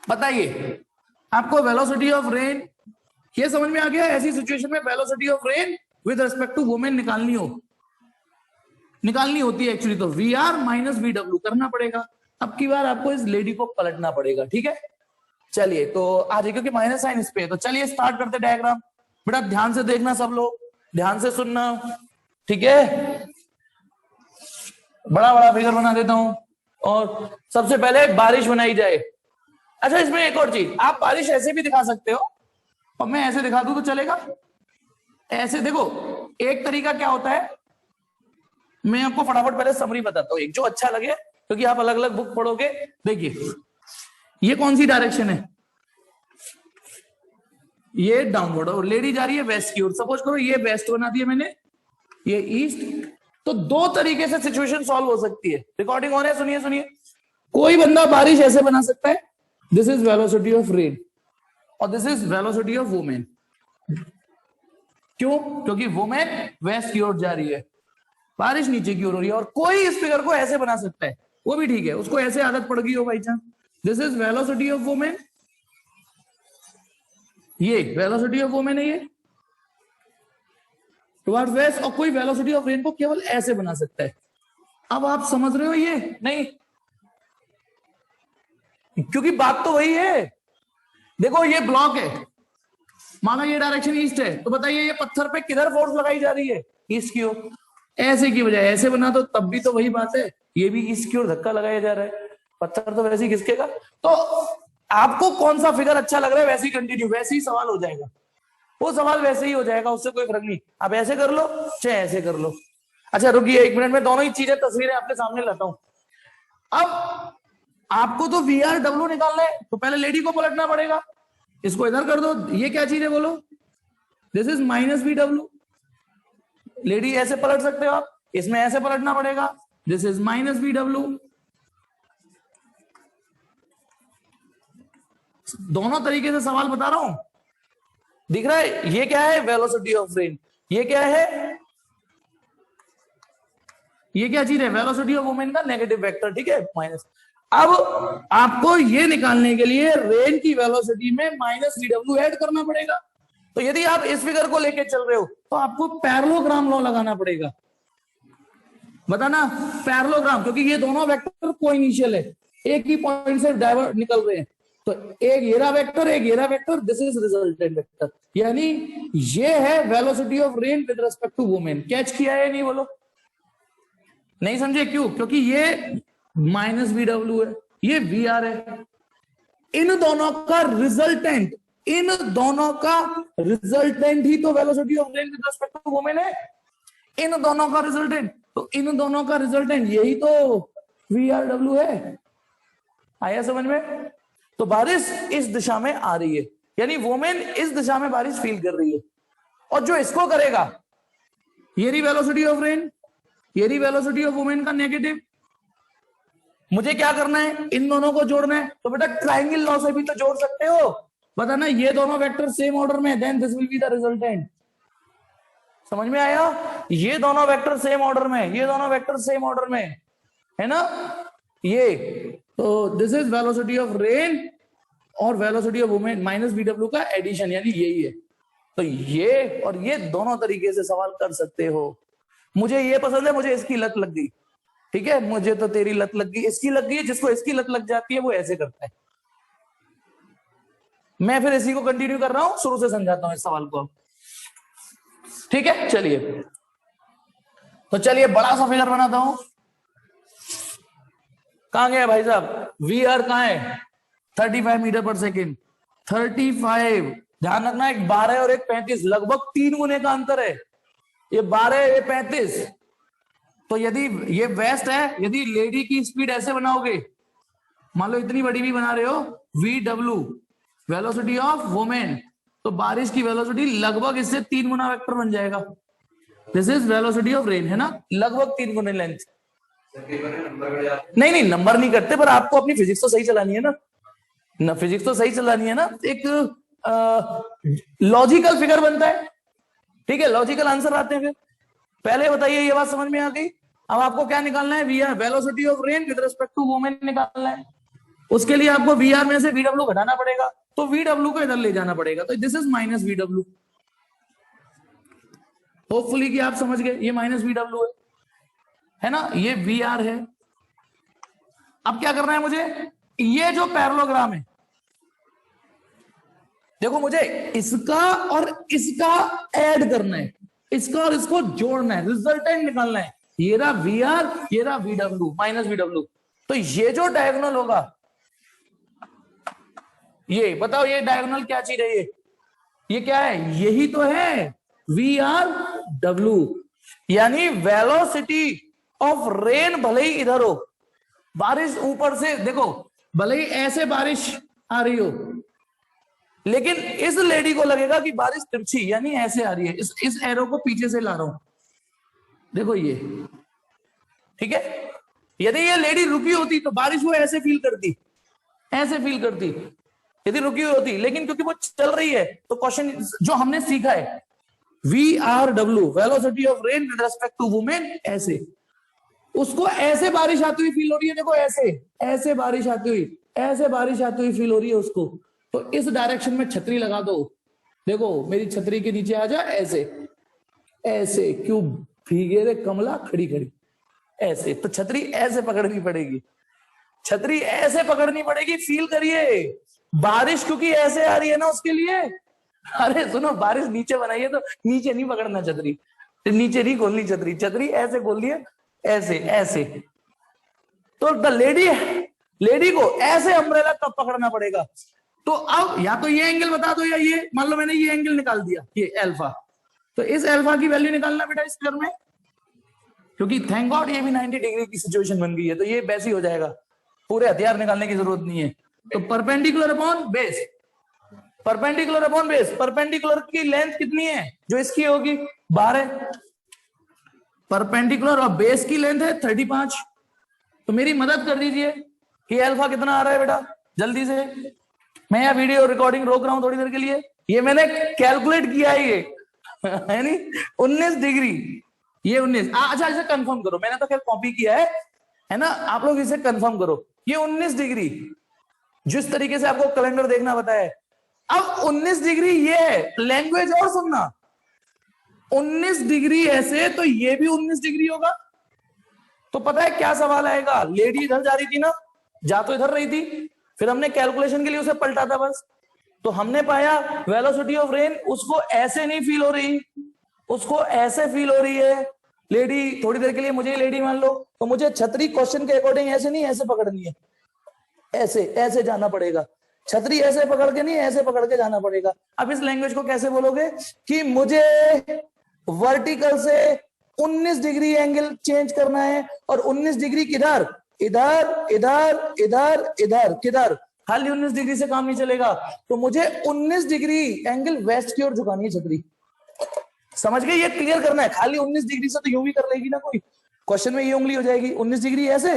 बताइए आपको वेलोसिटी ऑफ रेन ये समझ में आ गया, ऐसी सिचुएशन में velocity of rain with respect to women निकालनी होती है एक्चुअली, तो V R minus V W करना पड़ेगा। अब की बार आपको इस लेडी को पलटना पड़ेगा, ठीक है। चलिए तो आ जाए, क्योंकि माइनस साइन इस पे, तो चलिए स्टार्ट करते डायग्राम। बेटा ध्यान से देखना, सब लोग ध्यान से सुनना, ठीक है। बड़ा बड़ा फिगर बना देता हूं, और सबसे पहले बारिश बनाई जाए। अच्छा इसमें एक और चीज, आप बारिश ऐसे भी दिखा सकते हो, और मैं ऐसे दिखा दूं तो चलेगा। ऐसे देखो, एक तरीका क्या होता है, मैं आपको फटाफट पहले समरी बताता हूं, एक जो अच्छा लगे, क्योंकि आप अलग अलग बुक पढ़ोगे। देखिए ये कौन सी डायरेक्शन है, ये डाउनवर्ड, और लेडी जा रही है वेस्ट की ओर। सपोज करो ये वेस्ट बना दिया मैंने, ये ईस्ट। तो दो तरीके से सिचुएशन सॉल्व हो सकती है। रिकॉर्डिंग हो रहा है, सुनिए सुनिए। कोई बंदा बारिश ऐसे बना सकता है, this is velocity of rain, और this is velocity of women. क्यों? क्योंकि वुमेन वेस्ट की ओर जा रही है, बारिश नीचे की ओर हो रही है। और कोई इस फिगर को ऐसे बना सकता है, वो भी ठीक है, उसको ऐसे आदत पड़ गई हो भाई chance. This is velocity of women, ये वेलोसिटी ऑफ वुमेन है ये, टुवर्ड्स वेस्ट, और कोई वेलोसिटी ऑफ रेन को केवल ऐसे बना सकता है। अब आप समझ रहे हो ये? नहीं, क्योंकि बात तो वही है। देखो ये ब्लॉक है, मानो ये डायरेक्शन ईस्ट है, तो बताइए ये पत्थर पे किधर फोर्स लगाई जा रही है? ईस्ट की ओर। ऐसे की बजाय ऐसे बना दो, तब भी तो वही बात है, ये भी ईस्ट की ओर धक्का लगाया जा रहा है, पत्थर तो वैसे ही खिसकेगा। तो आपको कौन सा फिगर अच्छा लग रहा है वैसे ही कंटिन्यू, वैसे ही सवाल हो जाएगा, वो सवाल वैसे ही हो जाएगा, उससे कोई फर्क नहीं। आप ऐसे कर लो चाहे ऐसे कर लो। अच्छा रुकिए 1 मिनट में दोनों ही चीजें तस्वीरें आपके सामने लाता हूं। अब आपको तो VRW निकालना है, तो पहले लेडी को पलटना पड़ेगा। इसको इधर कर दो, ये क्या चीज है बोलो? This is -VW। लेडी ऐसे पलट सकते हो आप, इसमें ऐसे पलटना पड़ेगा, दिस इज -VW। दोनों तरीके से सवाल बता रहा हूं, दिख रहा है? ये क्या है? Velocity of rain. ये क्या है? ये क्या चीज है? वेलोसिटी ऑफ वुमेन का नेगेटिव वेक्टर, ठीक है, माइनस। अब आपको ये निकालने के लिए रेन की वेलोसिटी में -VW ऐड करना पड़ेगा। तो यदि आप इस फिगर को लेके चल रहे हो तो आपको पैरेललोग्राम लॉ लगाना पड़ेगा। बताना पैरेललोग्राम, क्योंकि ये दोनों वेक्टर कोइनिशियल है, एक ही पॉइंट से डाइवर्ट निकल रहे हैं। तो एक ये रहा वेक्टर, एक ये रहा vector, this is resultant vector, यानी ये है velocity of rain with respect to women. Catch किया है नहीं बोलो? नहीं समझे? क्यों? क्योंकि ये -VW है, ये VR है। इन दोनों का रिजल्टेंट, इन दोनों का रिजल्टेंट ही तो velocity of rain with respect to women है। इन दोनों का रिजल्टेंट, तो इन दोनों का रिजल्टेंट यही तो VRW है। आया समझ में? तो बारिश इस दिशा में आ रही है, यानी वुमेन इस दिशा में बारिश फील कर रही है, और जो इसको करेगा, ये रही वेलोसिटी ऑफ रेन, ये रही वेलोसिटी ऑफ वुमेन का नेगेटिव। मुझे क्या करना है? इन दोनों को जोड़ना है। तो बेटा ट्रायंगल लॉ से भी तो जोड़ सकते हो। बताना ये दोनों वेक्टर सेम ऑर्डर में, then this will be the resultant. समझ में आया? ये दोनों वेक्टर सेम ऑर्डर में, ये दोनों वेक्टर सेम ऑर्डर में है ना, ये। तो this is velocity of rain और वेलोसिटी ऑफ वुमेन -VW का एडिशन, यानी यही है। तो ये और ये दोनों तरीके से सवाल कर सकते हो। मुझे ये पसंद है, मुझे इसकी लत लग गई, ठीक है, मुझे तो तेरी लत लग गई, इसकी लग गई। जिसको इसकी लत लग जाती है वो ऐसे करता है। मैं फिर इसी को कंटिन्यू कर रहा हूं, शुरू से समझाता हूं इस सवाल को, ठीक है? चलिए, तो चलिए बड़ा सा फिगर बनाता हूं। कहां गया भाई साहब? VR कहां है? 35 मीटर पर सेकेंड। 35, ध्यान रखना, एक 12 और एक 35, लगभग 3 गुने का अंतर है। ये 12, ये 35। तो यदि ये वेस्ट है, यदि लेडी की स्पीड ऐसे बनाओगे, मान लो इतनी बड़ी भी बना रहे हो, VW वेलोसिटी ऑफ वुमेन, तो बारिश की वेलोसिटी लगभग इससे 3 गुना वेक्टर बन जाएगा। This is velocity of rain, है ना, लगभग 3 गुने लेंथ। नहीं, नंबर नहीं करते, पर आपको अपनी फिजिक्स तो सही चलानी है ना, फिजिक्स तो सही चलानी है ना। एक लॉजिकल फिगर बनता है, ठीक है, लॉजिकल आंसर आते हैं। फिर पहले बताइए ये बात समझ में आ गई? अब आपको क्या निकालना है? VR velocity of rain with respect to women निकालना है। उसके लिए आपको VR में से VW घटाना पड़ेगा, तो VW को इधर ले जाना पड़ेगा, तो दिस इज -VW। होपफुली कि आप समझ गए, ये -VW है ना, ये VR है। अब क्या करना है मुझे? ये जो पैरेललोग्राम है, देखो मुझे इसका और इसका ऐड करना है, इसका और इसको जोड़ना है, रिजल्टेंट निकालना है। ये रहा VR, ये रहा VW, -VW। तो ये जो डायगोनल होगा, ये बताओ ये डायगोनल क्या चीज है? ये क्या है? यही तो है VRW, यानी वेलोसिटी ऑफ रेन। भले ही इधर हो बारिश, ऊपर से देखो, भले ही ऐसे बारिश आ रही हो, लेकिन इस लेडी को लगेगा कि बारिश तिरछी, यानी ऐसे आ रही है। इस एरो को पीछे से ला रहा हूं, देखो ये, ठीक है। यदि ये लेडी रुकी होती तो बारिश वो ऐसे फील करती, ऐसे फील करती यदि रुकी हुई होती, लेकिन क्योंकि वो चल रही है, तो क्वेश्चन जो हमने सीखा है VRW velocity of rain with respect to women, ऐसे उसको ऐसे बारिश आती हुई फील हो रही है। देखो ऐसे बारिश आती हुई, ऐसे बारिश आती हुई फील हो रही है उसको, तो इस डायरेक्शन में छतरी लगा दो। देखो मेरी छतरी के नीचे आ जा, ऐसे ऐसे क्यों भीगे रे कमला खड़ी खड़ी, ऐसे। तो छतरी ऐसे पकड़नी पड़ेगी, छतरी ऐसे पकड़नी पड़ेगी। फील करिए, बारिश क्योंकि ऐसे आ रही है ना उसके लिए। अरे सुनो, बारिश नीचे बनाई है तो नीचे नहीं पकड़ना छतरी, नीचे नहीं खोलनी छतरी, छतरी ऐसे खोलनी है, ऐसे ऐसे। तो द लेडी को ऐसे अम्ब्रेला कब पकड़ना पड़ेगा। तो अब या तो ये एंगल बता दो, या ये मान लो मैंने ये एंगल निकाल दिया, ये अल्फा, तो इस अल्फा की वैल्यू निकालना बेटा इस फिगर में, क्योंकि थैंक गॉड ये भी 90 डिग्री की सिचुएशन बन गई है, तो ये वैसे ही हो जाएगा, पूरे हथियार निकालने की जरूरत नहीं है। तो perpendicular upon base, perpendicular upon base, perpendicular की लेंथ कितनी है जो इसकी होगी 12, परपेंडिकुलर और बेस की लेंथ है 35। तो मेरी मदद कर दीजिए कि अल्फा कितना आ रहा है बेटा, जल्दी से। मैं यह वीडियो रिकॉर्डिंग रोक रहा हूं थोड़ी देर के लिए, ये मैंने कैलकुलेट किया है, ये है नहीं 19 डिग्री, ये 19। अच्छा इसे कंफर्म करो, मैंने तो खैर कॉपी किया है ना, आप लोग इसे कंफर्म करो, ये 19 डिग्री जिस तरीके से आपको कैलेंडर देखना बताया है। अब 19 डिग्री ये है, लैंग्वेज और सुनना, 19 डिग्री ऐसे तो ये भी 19 डिग्री होगा। तो पता है क्या सवाल आएगा, लेडी इधर जा रही थी ना, जा तो इधर रही थी, फिर हमने कैलकुलेशन के लिए उसे पलटा था बस, तो हमने पाया वेलोसिटी ऑफ रेन उसको ऐसे नहीं फील हो रही, उसको ऐसे फील हो रही है। लेडी थोड़ी देर के लिए मुझे लेडी मान लो, तो मुझे छतरी क्वेश्चन के अकॉर्डिंग ऐसे नहीं ऐसे पकड़नी है, ऐसे ऐसे जाना पड़ेगा, छतरी ऐसे पकड़ के नहीं ऐसे पकड़ के जाना पड़ेगा। अब इस लैंग्वेज को कैसे बोलोगे कि मुझे वर्टिकल से 19 डिग्री एंगल चेंज करना है, और 19 डिग्री किधर, इधर इधर इधर इधर, किधर, खाली 19 डिग्री से काम नहीं चलेगा, तो मुझे 19 डिग्री एंगल वेस्ट की ओर झुकानी है छतरी। समझ गए, ये क्लियर करना है, खाली 19 डिग्री से तो यूं भी कर लेगी ना कोई, क्वेश्चन में ये उंगली हो जाएगी 19 डिग्री ऐसे,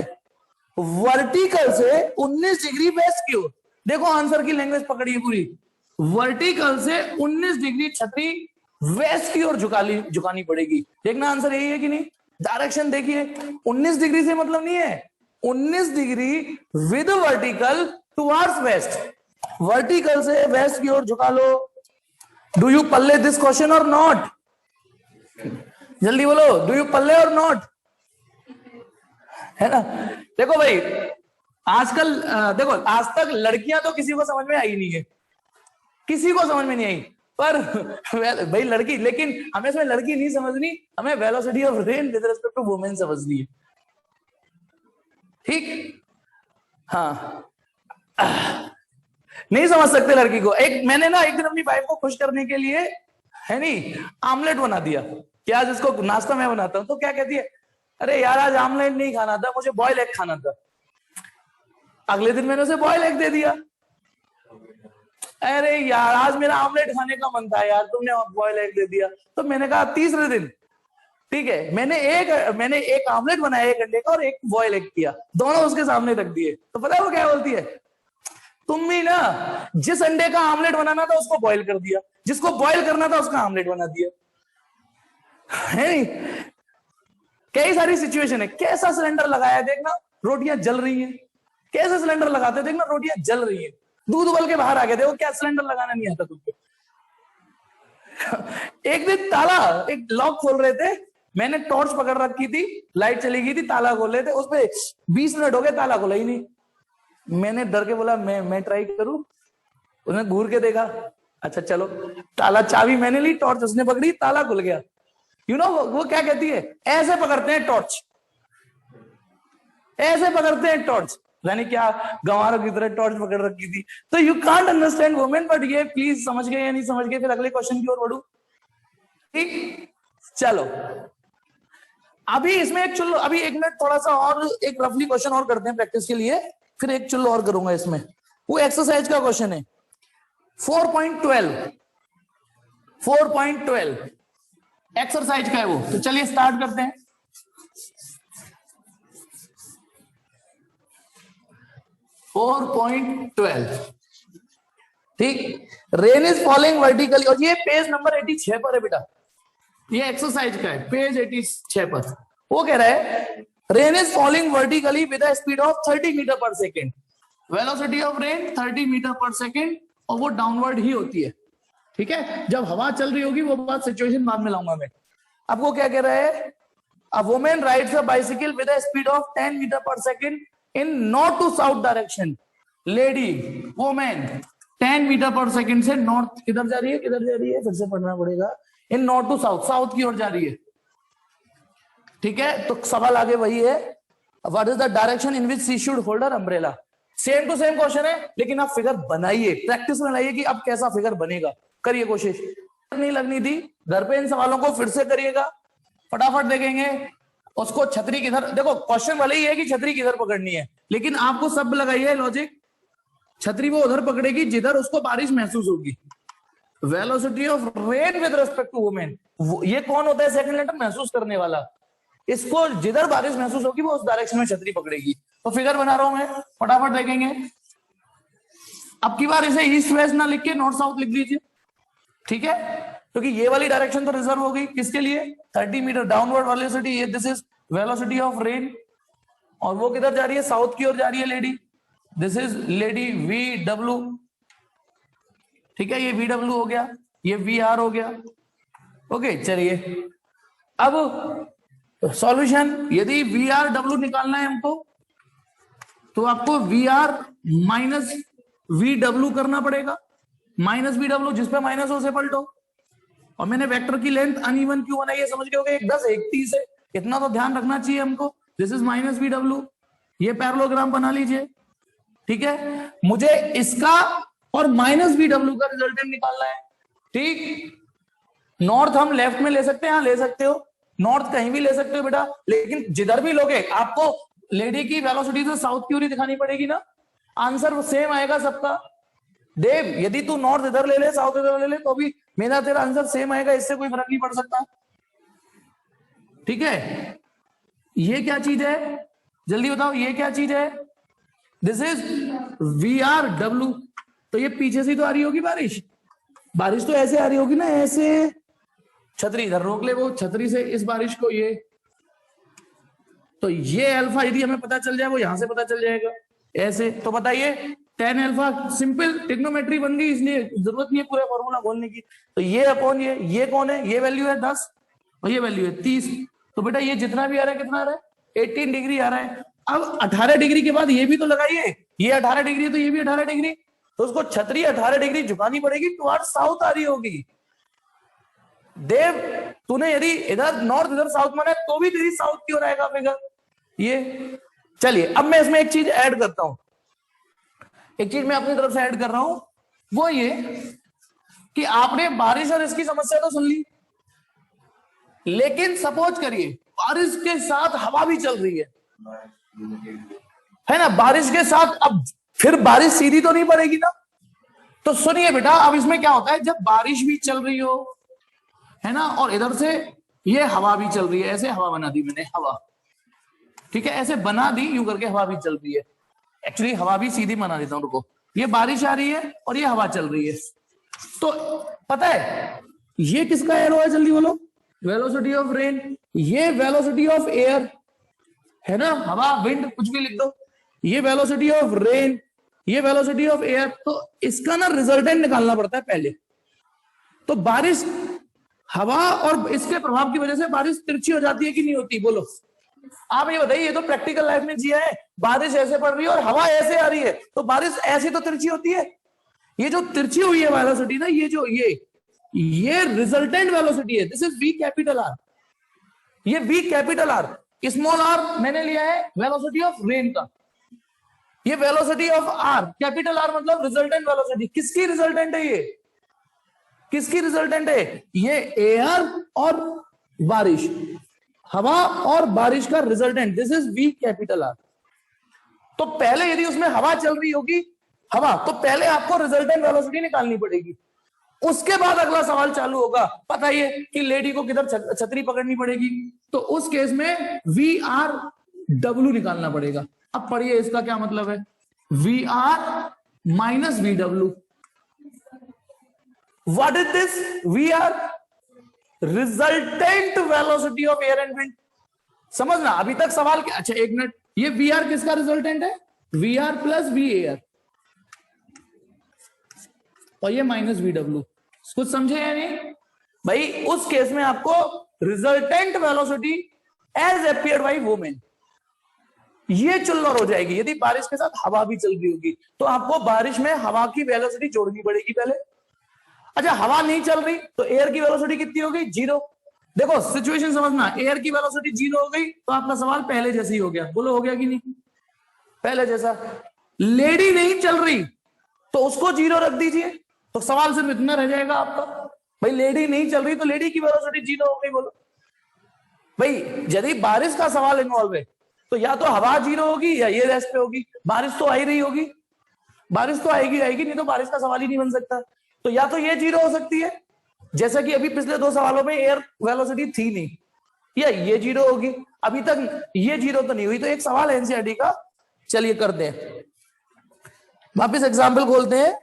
वर्टिकल से 19 डिग्री वेस्ट की ओर। देखो आंसर की लैंग्वेज पकड़िए पूरी, वर्टिकल से 19 डिग्री छतरी वेस्ट की ओर झुकानी पड़ेगी। देखना आंसर यही है कि नहीं, डायरेक्शन देखिए, 19 डिग्री से मतलब नहीं है, 19 degree with vertical towards west, vertical से वेस्ट की ओर झुका लो। डू यू पल्ले दिस क्वेश्चन और नॉट, जल्दी बोलो, डू यू पल्ले और नॉट, है ना। देखो भाई आजकल देखो, आज तक लड़कियां तो किसी को समझ में आई नहीं है, किसी को समझ में नहीं आई, पर भाई लड़की, लेकिन हमें इसमें लड़की नहीं समझनी, हमें velocity of rain with respect to women समझनी है, ठीक। हाँ नहीं समझ सकते लड़की को। एक मैंने ना एक दिन अपनी वाइफ को खुश करने के लिए, है नहीं, आमलेट बना दिया, कि आज इसको नाश्ता मैं बनाता हूं, तो क्या कहती है, अरे यार आज आमलेट नहीं खाना था, मुझे बॉयल एग खाना था। अगले दिन मैंने उसे बॉयल एग दे दिया, अरे यार आज मेरा आमलेट खाने का मन था यार, तुमने बॉयल एग दे दिया। तो मैंने कहा तीसरे दिन ठीक है, मैंने एक आमलेट बनाया एक अंडे का और एक बॉयल एग किया, दोनों उसके सामने रख दिए, तो पता है वो क्या बोलती है, तुम भी ना जिस अंडे का आमलेट बनाना था उसको बॉयल कर दिया, जिसको बॉयल करना था उसका आमलेट बना दिया, है। कई सारी सिचुएशन है, कैसा सिलेंडर लगाया देखना, रोटियां जल रही हैं, कैसे सिलेंडर लगाते देखना, रोटियां जल रही हैं, दूध उबल के बाहर आ गए, देखो क्या सिलेंडर लगाना नहीं आता तुमको। एक दिन ताला, एक लॉक खोल रहे थे, मैंने टॉर्च पकड़ रखी थी, लाइट चली गई थी, ताला खोल रहे थे, उसपे 20 मिनट हो गए, ताला खोला ही नहीं। मैंने डर के बोला मैं ट्राई करूं, उसने घूर के देखा, अच्छा चलो, ताला, चाबी मैंने ली, टॉर्च उसने पकड़ी, ताला खुल गया। यू नो वो क्या कहती है, ऐसे पकड़ते हैं टॉर्च, ऐसे पकड़ते हैं टॉर्च, यानी क्या गंवारों की तरह टॉर्च पकड़ रखी थी। तो you can't understand women, but ये प्लीज समझ गए या नहीं समझ गए, फिर अगले क्वेश्चन की ओर बढ़ू, ठीक। चलो अभी इसमें एक चलो, अभी एक मिनट थोड़ा सा और एक रफली क्वेश्चन और करते हैं प्रैक्टिस के लिए, फिर एक चलो और करूंगा इसमें। वो एक्सरसाइज का क्वेश्चन है 4.12 एक्सरसाइज का है वो, तो चलिए स्टार्ट करते हैं। 4.12 ठीक, रेन इज फॉलिंग वर्टिकली, और ये पेज नंबर 86 पर है बेटा, ये एक्सरसाइज का है पेज 86 पर। वो कह रहा है rain is falling vertically with a speed of 30 metre per second, velocity of rain 30 metre per second, और वो डाउनवर्ड ही होती है, ठीक है। जब हवा चल रही होगी वो बात सिचुएशन बाद में लाऊंगा मैं, आपको क्या कह रहा है, a women rides a bicycle with a speed of 10 metre per second in north to south direction. Lady women 10 metre per second से नॉर्थ किधर जा रही है, किधर जा रही है, फिर से पढ़ना पड़ेगा, इन नॉर्थ टू साउथ, साउथ की ओर जा रही है। ठीक है, तो सवाल आगे वही है, what is the direction in which she should hold her umbrella. Same to same question है, लेकिन आप फिगर बनाइए, प्रैक्टिस में लाइए कि अब कैसा फिगर बनेगा, करिए कोशिश। नहीं लगनी थी, घर पे इन सवालों को फिर से करिएगा, फटाफट देखेंगे। उसको छतरी किधर, देखो क्वेश्चन वाले ही है कि छतरी किधर पकड़नी है, लेकिन आपको सब लगाइए लॉजिक, छतरी वो उधर पकड़ेगी जिधर उसको बारिश महसूस होगी। Velocity of rain with respect to women, ये कौन होता है सेकंड लेटर, महसूस करने वाला। इसको जिधर बारिश महसूस होगी वो उस डायरेक्शन में छतरी पकड़ेगी। तो फिगर बना रहा हूं मैं, फटाफट देखेंगे। अब की बार इसे ईस्ट वेस्ट ना लिख के नॉर्थ साउथ लिख लीजिए, ठीक है, क्योंकि ये वाली डायरेक्शन तो रिजर्व हो गई किसके लिए, 30 मीटर डाउनवर्ड वेलोसिटी, ये this is velocity of rain, और वो किधर जा रही है, साउथ की ओर जा रही है lady, this is lady we W. ठीक है, ये वी डब्ल्यू हो गया, ये वी आर हो गया। ओके, चलिए अब सॉल्यूशन, यदि वी आर डब्ल्यू निकालना है हमको, तो आपको V R minus V W करना पड़ेगा, माइनस वी डब्ल्यू, जिसपे माइनस हो से पलटो। और मैंने वेक्टर की लेंथ अनइवन क्यों बनाई है समझ गए होगे, 10 एक 30 है, इतना तो ध्यान रखना चाहिए हमको। This is minus V W, ये पैरेललोग्राम बना लीजिए। ठीक है, मुझे इसका और माइनस वी डब्ल्यू का रिजल्टेंट निकालना है। ठीक, नॉर्थ हम लेफ्ट में ले सकते हैं, हाँ ले सकते हो, नॉर्थ कहीं भी ले सकते हो बेटा, लेकिन जिधर भी लोगे आपको लेडी की वेलोसिटी से साउथ की ओर दिखानी पड़ेगी ना, आंसर सेम आएगा सबका। देव, यदि तू नॉर्थ इधर ले ले साउथ इधर ले ले तो भी मेरा तेरा आंसर सेम आएगा, इससे कोई फर्क नहीं पड़ सकता। ठीक है, ये क्या चीज है जल्दी बताओ, ये क्या चीज है, this is V R W. तो ये पीछे से तो आ रही होगी बारिश, बारिश तो ऐसे आ रही होगी ना, ऐसे, छतरी इधर रोक ले, वो छतरी से इस बारिश को, ये तो ये अल्फा यदि हमें पता चल जाए, वो यहां से पता चल जाएगा ऐसे। तो बताइए tan अल्फा, सिंपल टिग्नोमेट्री बन गई, इसलिए जरूरत नहीं है पूरा फॉर्मूला बोलने की। तो ये अपॉन ये कौन है, ये वैल्यू है 10 और ये वैल्यू है 30। तो बेटा ये जितना भी आ रहा है कितना आ रहा है, 18 डिग्री आ रहा है। अब 18 डिग्री के बाद ये भी तो लगाइए, ये 18 डिग्री है तो ये भी 18 डिग्री, तो उसको छतरी 18 डिग्री झुकानी पड़ेगी, टुवर्ड्स साउथ आ रही होगी। देव, तूने यदि इधर नॉर्थ इधर साउथ माना तो भी तेरी साउथ की ओर आएगा फिगर ये। चलिए अब मैं इसमें एक चीज ऐड करता हूं, एक चीज मैं अपनी तरफ से ऐड कर रहा हूं, वो ये कि आपने बारिश और इसकी समस्या तो सुन ली, लेकिन सपोज करिए बारिश के साथ हवा भी चल रही है ना, बारिश के साथ, अब फिर बारिश सीधी तो नहीं पड़ेगी ना। तो सुनिए बेटा, अब इसमें क्या होता है, जब बारिश भी चल रही हो है ना, और इधर से ये हवा भी चल रही है, ऐसे हवा बना दी मैंने, हवा, ठीक है, ऐसे बना दी यूं करके, हवा भी चल रही है, एक्चुअली हवा भी सीधी बना देता हूं, रुको, ये बारिश आ रही है और ये हवा चल रही है। तो पता है ये किसका एरो है, जल्दी बोलो, वेलोसिटी ऑफ रेन, ये वेलोसिटी ऑफ एयर है ना, हवा विंड कुछ भी लिख दो, ये वेलोसिटी ऑफ रेन, ये वेलोसिटी ऑफ एयर। तो इसका ना रिजल्टेंट निकालना पड़ता है पहले। तो बारिश, हवा और इसके प्रभाव की वजह से बारिश तिरछी हो जाती है कि नहीं होती, बोलो आप ये बताइए, ये तो प्रैक्टिकल लाइफ में जिया है, बारिश ऐसे पड़ रही है और हवा ऐसे आ रही है, तो बारिश ऐसी तो तिरछी होती है। ये जो तिरछी हुई है वेलोसिटी ना, ये जो ये रिजल्टेंट वेलोसिटी है, this is V capital R, ये V capital R, small R मैंने लिया है वेलोसिटी ऑफ रेन का, ये velocity of R, capital R मतलब रिजल्टेंट वेलोसिटी। किसकी रिजल्टेंट है ये, किसकी रिजल्टेंट है, ये एयर और बारिश, हवा और बारिश का resultant, this is V capital R. तो पहले यदि उसमें हवा चल रही होगी, हवा, तो पहले आपको रिजल्टेंट वेलोसिटी निकालनी पड़ेगी, उसके बाद अगला सवाल चालू होगा, पता है कि लेडी को किधर छतरी पकड़नी पड़ेगी, तो उस केस में वी आर डब्ल्यू निकालना पड़ेगा। अब पढ़िए इसका क्या मतलब है, V R minus V W, what is this, V R resultant velocity of air and wind. समझना अभी तक सवाल क्या, अच्छा एक मिनट, ये वी आर किसका रिजल्टेंट है, V R plus V air, और ये माइनस वी डब्ल्यू, कुछ समझे या नहीं भाई। उस केस में आपको resultant velocity as appeared by women, ये चुल्लर हो जाएगी। यदि बारिश के साथ हवा भी चल रही होगी तो आपको बारिश में हवा की वेलोसिटी जोड़नी पड़ेगी पहले। अच्छा, हवा नहीं चल रही तो एयर की वेलोसिटी कितनी हो गई? 0। देखो सिचुएशन समझना, एयर की वेलोसिटी 0 हो गई तो आपका सवाल पहले जैसे ही हो गया। बोलो हो गया कि नहीं? पहले जैसा। लेडी नहीं चल रही तो उसको 0 रख दीजिए, तो सवाल सिर्फ इतना रह जाएगा आपका, भाई लेडी नहीं चल रही तो लेडी की वेलोसिटी 0 हो गई। बोलो भाई, यदि बारिश का सवाल इन्वॉल्व है तो या तो हवा 0 होगी या ये रेस्ट पे होगी। बारिश तो आ ही रही होगी, बारिश तो आएगी आएगी, नहीं तो बारिश का सवाल ही नहीं बन सकता। तो या तो ये 0 हो सकती है, जैसा कि अभी पिछले 2 सवालों में एयर वेलोसिटी थी नहीं, या ये 0 होगी। अभी तक ये 0 तो नहीं हुई, तो एक सवाल है एनसीईआरटी का। चलिए करते हैं, वापिस एग्जाम्पल खोलते हैं।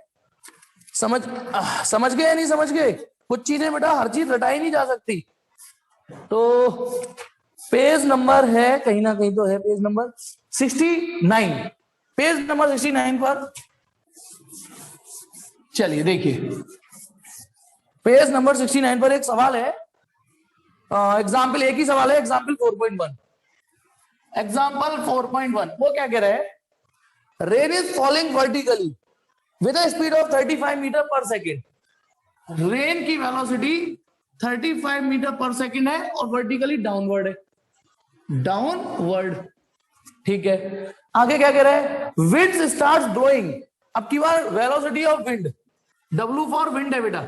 समझ गए या नहीं समझ गए? कुछ चीजें बेटा हर चीज रटाई नहीं जा सकती। तो पेज नंबर है कहीं ना कहीं तो है, पेज नंबर 69। पेज नंबर 69 पर चलिए देखिए, पेज नंबर 69 पर एक सवाल है। एग्जाम्पल एक ही सवाल है, एग्जाम्पल 4.1। एग्जाम्पल 4.1 वो क्या कह रहा है? Rain is falling vertically with a speed of 35 metre per second. Rain की वेलोसिटी 35 मीटर पर सेकेंड है और वर्टिकली डाउनवर्ड है, डाउनवर्ड। ठीक है, आगे क्या कह रहा है? Wind starts blowing. अब की बार velocity of wind, W for wind है बेटा,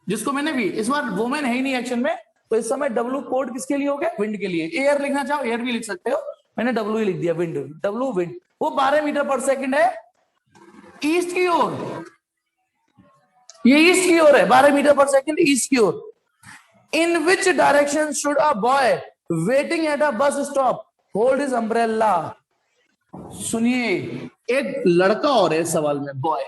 जिसको मैंने भी, इस बार वुमेन है ही नहीं एक्शन में, तो इस समय W कोड किसके लिए हो गया? विंड के लिए। एयर लिखना चाहो एयर भी लिख सकते हो, मैंने W ही लिख दिया, विंड। W विंड, वो 12 मीटर पर सेकंड है ईस्ट की ओर, ये ईस्ट की ओर है, 12 मीटर पर सेकंड ईस्ट की ओर। In which direction should a boy waiting at a bus stop hold his umbrella? सुनिए, एक लड़का और है सवाल में, बॉय,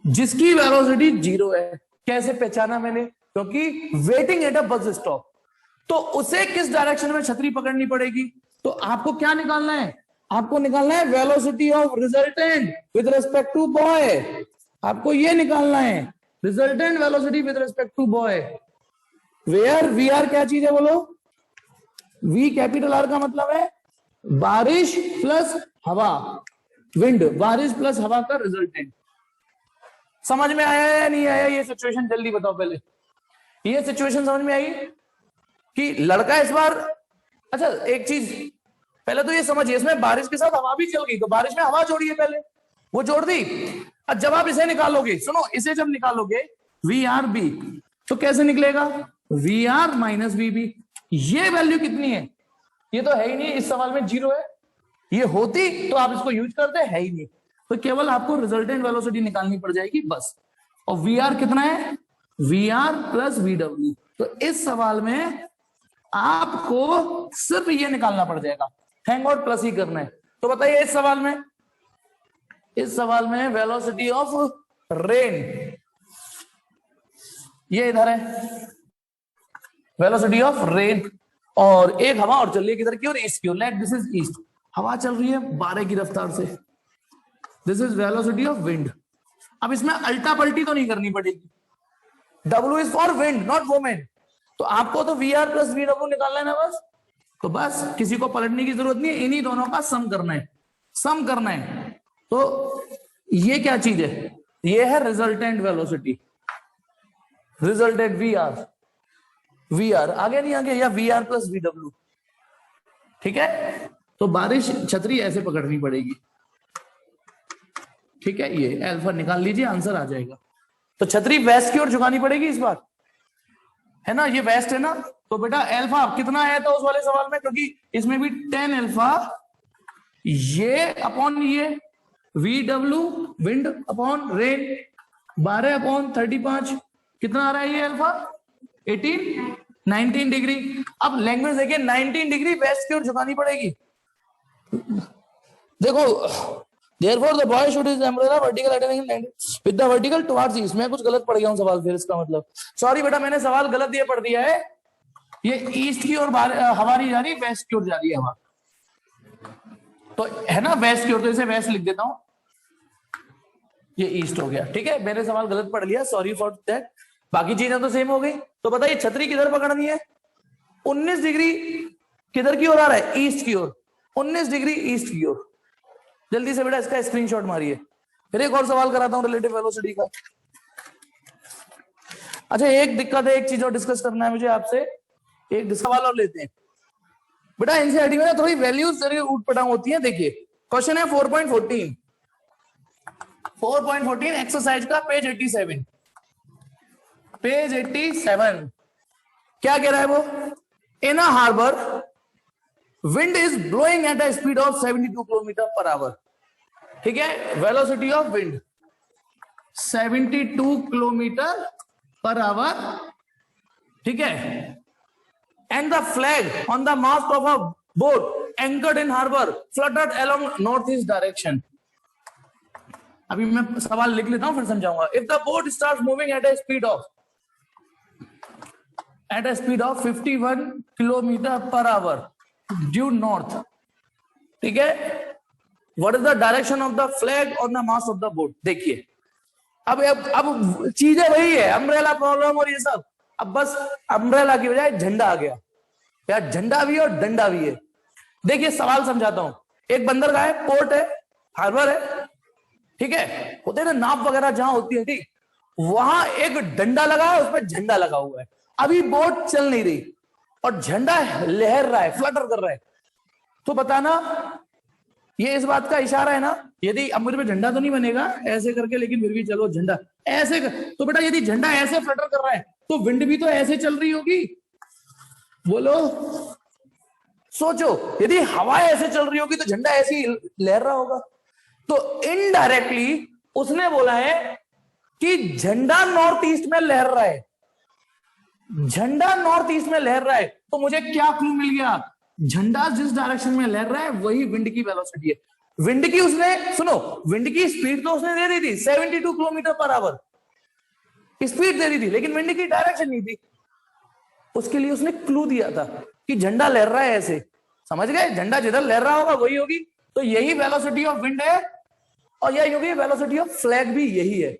जिसकी वेलोसिटी 0 है। कैसे पहचाना मैंने? क्योंकि waiting at a bus stop, तो उसे किस डायरेक्शन में छतरी पकड़नी पड़ेगी? तो आपको क्या निकालना है? आपको निकालना है velocity of resultant with respect to boy. आपको ये निकालना है, resultant velocity with respect to boy. Where V R क्या चीज है बोलो? वी कैपिटल आर का मतलब है बारिश प्लस हवा, विंड, बारिश प्लस हवा का रिजल्टेंट। समझ में आया या नहीं आया ये सिचुएशन? जल्दी बताओ पहले, ये सिचुएशन समझ में आई कि लड़का इस बार। अच्छा एक चीज पहले तो ये समझिए, इसमें बारिश के साथ हवा भी चल गई, तो बारिश में हवा जोड़िए पहले, वो जोड़ दी। अब जब आप इसे निकालोगे, सुनो, इसे जब निकालोगे वी आर बी, तो कैसे निकलेगा? V R minus V B. ये वैल्यू कितनी है? ये तो है ही नहीं, इस सवाल में 0 है। ये होती तो आप इसको यूज करते, है ही नहीं, तो केवल आपको रिजल्टेंट वेलोसिटी निकालनी पड़ जाएगी बस। और वी आर कितना है? V R plus V W. तो इस सवाल में आपको सिर्फ ये निकालना पड़ जाएगा, थैंक गॉड प्लस ही करना है। तो बताइए इस सवाल में वेलोसिटी ऑफ रेन, ये इधर है वेलोसिटी ऑफ रेन, और एक हवा और चल रही है किधर की ओर? ईस्ट की ओर। लेट दिस इज ईस्ट, हवा चल रही है 12 की रफ्तार से। This is velocity of wind. अब इसमें अल्टा पल्टी तो नहीं करनी पड़ेगी, W is for wind not women, तो आपको तो V R plus V W निकालना है ना बस। तो बस किसी को पलटने की जरूरत नहीं है, इन्हीं दोनों का सम करना है, सम करना है। तो ये क्या चीज है? ये है resultant velocity, resultant V R आगे नहीं आगे, या V R plus V W. ठीक है, तो बारिश छतरी ऐसे पकड़नी पड़ेगी। ठीक है, ये अल्फा निकाल लीजिए, आंसर आ जाएगा। तो छतरी वेस्ट की ओर झुकानी पड़ेगी इस बार, है ना, ये वेस्ट है ना, तो बेटा अल्फा कितना आया था उस वाले सवाल में? क्योंकि इसमें भी 10 अल्फा, ये अपॉन ये V W wind upon rain, 12 upon 35, कितना आ रहा है ये अल्फा? 18 19 डिग्री। अब लैंग्वेज देखिए, 19 डिग्री वेस्ट की ओर झुकानी पड़ेगी। देखो, therefore the boy should his umbrella vertical at an angle with the vertical towards east। मैं कुछ गलत पढ़ गया हूं सवाल, फिर इसका मतलब सॉरी बेटा, मैंने सवाल गलत ये पढ़ दिया है। ये ईस्ट की ओर हवा नहीं जा रही, वेस्ट की ओर जा रही है हवा, तो है ना वेस्ट की ओर, तो इसे वेस्ट लिख देता हूं, ये ईस्ट हो गया। ठीक है, मैंने सवाल गलत पढ़ लिया, सॉरी फॉर दैट। बाकी चीजें तो सेम हो गई। तो बताइए छतरी किधर पकड़नी है? 19 डिग्री किधर की ओर आ रहा है, ईस्ट की ओर, 19 डिग्री ईस्ट की ओर। जल्दी से बेटा इसका स्क्रीनशॉट मारिए। फिर एक और सवाल कराता हूं रिलेटिव वेलोसिटी का। अच्छा एक दिक्कत है, एक चीज और डिस्कस करना है मुझे आपसे, एक सवाल और लेते हैं बेटा। एनसीईआरटी में ना थोड़ी वैल्यूज ऊट पटांग होती है। देखिए क्वेश्चन है 4.14 एक्सरसाइज का, पेज 87, पेज 87। क्या कह रहा है वो, in a harbour wind is blowing at a speed of 72 kilometre per hour. ठीक है, velocity of wind 72 kilometre per hour. ठीक है, and the flag on the mast of a boat anchored in harbour fluttered along north east direction. अभी मैं सवाल लिख लेता हूं फिर समझाऊंगा। If the boat start moving at a speed of 51 kilometre per hour due north. ठीक है, what is the direction of the flag on the mast of the boat. देखिए अब चीजें वही है, अम्ब्रेला प्रॉब्लम और ये सब। अब बस अम्ब्रेला की बजाय झंडा आ गया, यार झंडा भी है और डंडा भी है। देखिए सवाल समझाता हूं। एक बंदरगाह है, पोर्ट है, हार्बर है, ठीक है, होते ना नाव वगैरह जहां होती है, ठीक, वहां एक डंडा लगा है, उस पर झंडा लगा हुआ है। अभी बोट चल नहीं रही और झंडा लहर रहा है, फ्लटर कर रहा है। तो बताना ये इस बात का इशारा है ना, यदि अब मुझे झंडा तो नहीं बनेगा ऐसे करके, लेकिन फिर भी चलो झंडा ऐसे तो बेटा यदि झंडा ऐसे फ्लटर कर रहा है तो विंड भी तो ऐसे चल रही होगी। बोलो, सोचो, यदि हवा ऐसे चल रही होगी तो झंडा ऐसे ही लहर रहा होगा। तो इनडायरेक्टली उसने बोला है कि झंडा नॉर्थ ईस्ट में लहर रहा है, झंडा नॉर्थ ईस्ट में लहर रहा है। तो मुझे क्या क्लू मिल गया, झंडा जिस डायरेक्शन में लहर रहा है वही विंड की वेलोसिटी है। विंड की उसने, सुनो, विंड की स्पीड तो उसने दे दी थी 72 किलोमीटर पर आवर स्पीड दे दी थी, लेकिन विंड की डायरेक्शन नहीं थी। उसके लिए उसने क्लू दिया था कि झंडा लहर रहा है ऐसे, समझ गए, झंडा जिधर लहर रहा होगा वही होगी। तो यही वेलोसिटी ऑफ विंड है और यही होगी वेलोसिटी ऑफ फ्लैग भी यही है।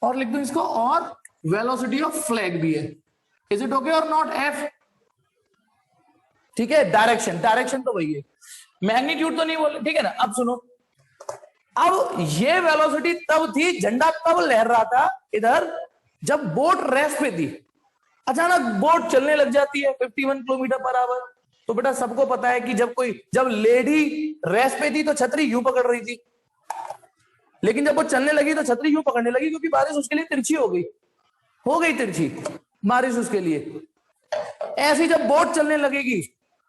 और लिख दो इसको, और वेलोसिटी ऑफ फ्लैग भी है। इज इट ओके और नॉट एफ। ठीक है, डायरेक्शन, डायरेक्शन तो वही है, मैग्नीट्यूड तो नहीं बोले, ठीक है ना। अब सुनो, अब ये वेलोसिटी तब थी, झंडा तब लहर रहा था इधर जब बोट रेस्ट पे थी। अचानक बोट चलने लग जाती है 51 किलोमीटर पर आवर। तो बेटा सबको पता है कि जब लेडी रेस्ट पे थी तो छतरी यूं पकड़ रही थी, लेकिन जब वो चलने लगी तो छतरी यूं पकड़ने लगी, क्योंकि बारिश उसके लिए तिरछी हो गई तिरछी बारिश उसके लिए। ऐसी जब बोट चलने लगेगी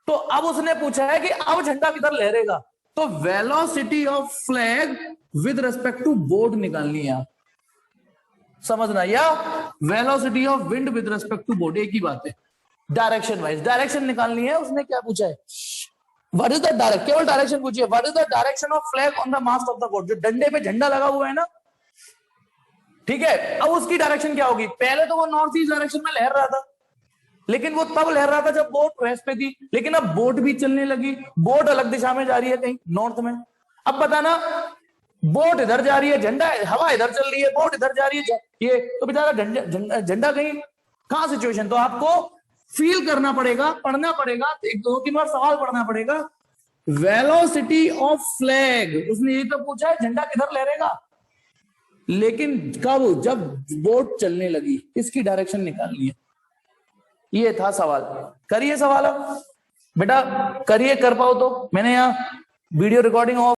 तो अब उसने पूछा है कि अब झंडा किधर लहरेगा। तो velocity of flag with respect to boat निकालनी है, समझना, या velocity of wind with respect to boat, एक ही बात है। डायरेक्शन वाइज डायरेक्शन निकालनी है। उसने क्या पूछा है, व्हाट इज द डायरेक्शन, केवल डायरेक्शन पूछी है, what is the direction of flag on the mast of the boat. जो डंडे पे झंडा लगा हुआ है ना, ठीक है, अब उसकी डायरेक्शन क्या होगी। पहले तो वो नॉर्थ ईस्ट डायरेक्शन में लहर रहा था, लेकिन वो तब लहर रहा था जब बोट वेस्ट पे थी, लेकिन अब बोट भी चलने लगी, बोट अलग दिशा में जा रही है, कहीं नॉर्थ में। अब बताना, बोट इधर जा रही है, झंडा, हवा इधर चल रही है, बोट इधर जा रही है, ये तो बेचारा झंडा कहीं कहां सिचुएशन। तो आपको फील करना पड़ेगा, पढ़ना पड़ेगा, एक दो तीन बार सवाल पढ़ना पड़ेगा। वेलोसिटी ऑफ फ्लैग, उसने ये तो पूछा है झंडा किधर लहरेगा, लेकिन कब, जब बोट चलने लगी, इसकी डायरेक्शन निकालनी है। ये था सवाल। करिए सवाल अब बेटा, करिए, कर पाओ तो। मैंने यहाँ वीडियो रिकॉर्डिंग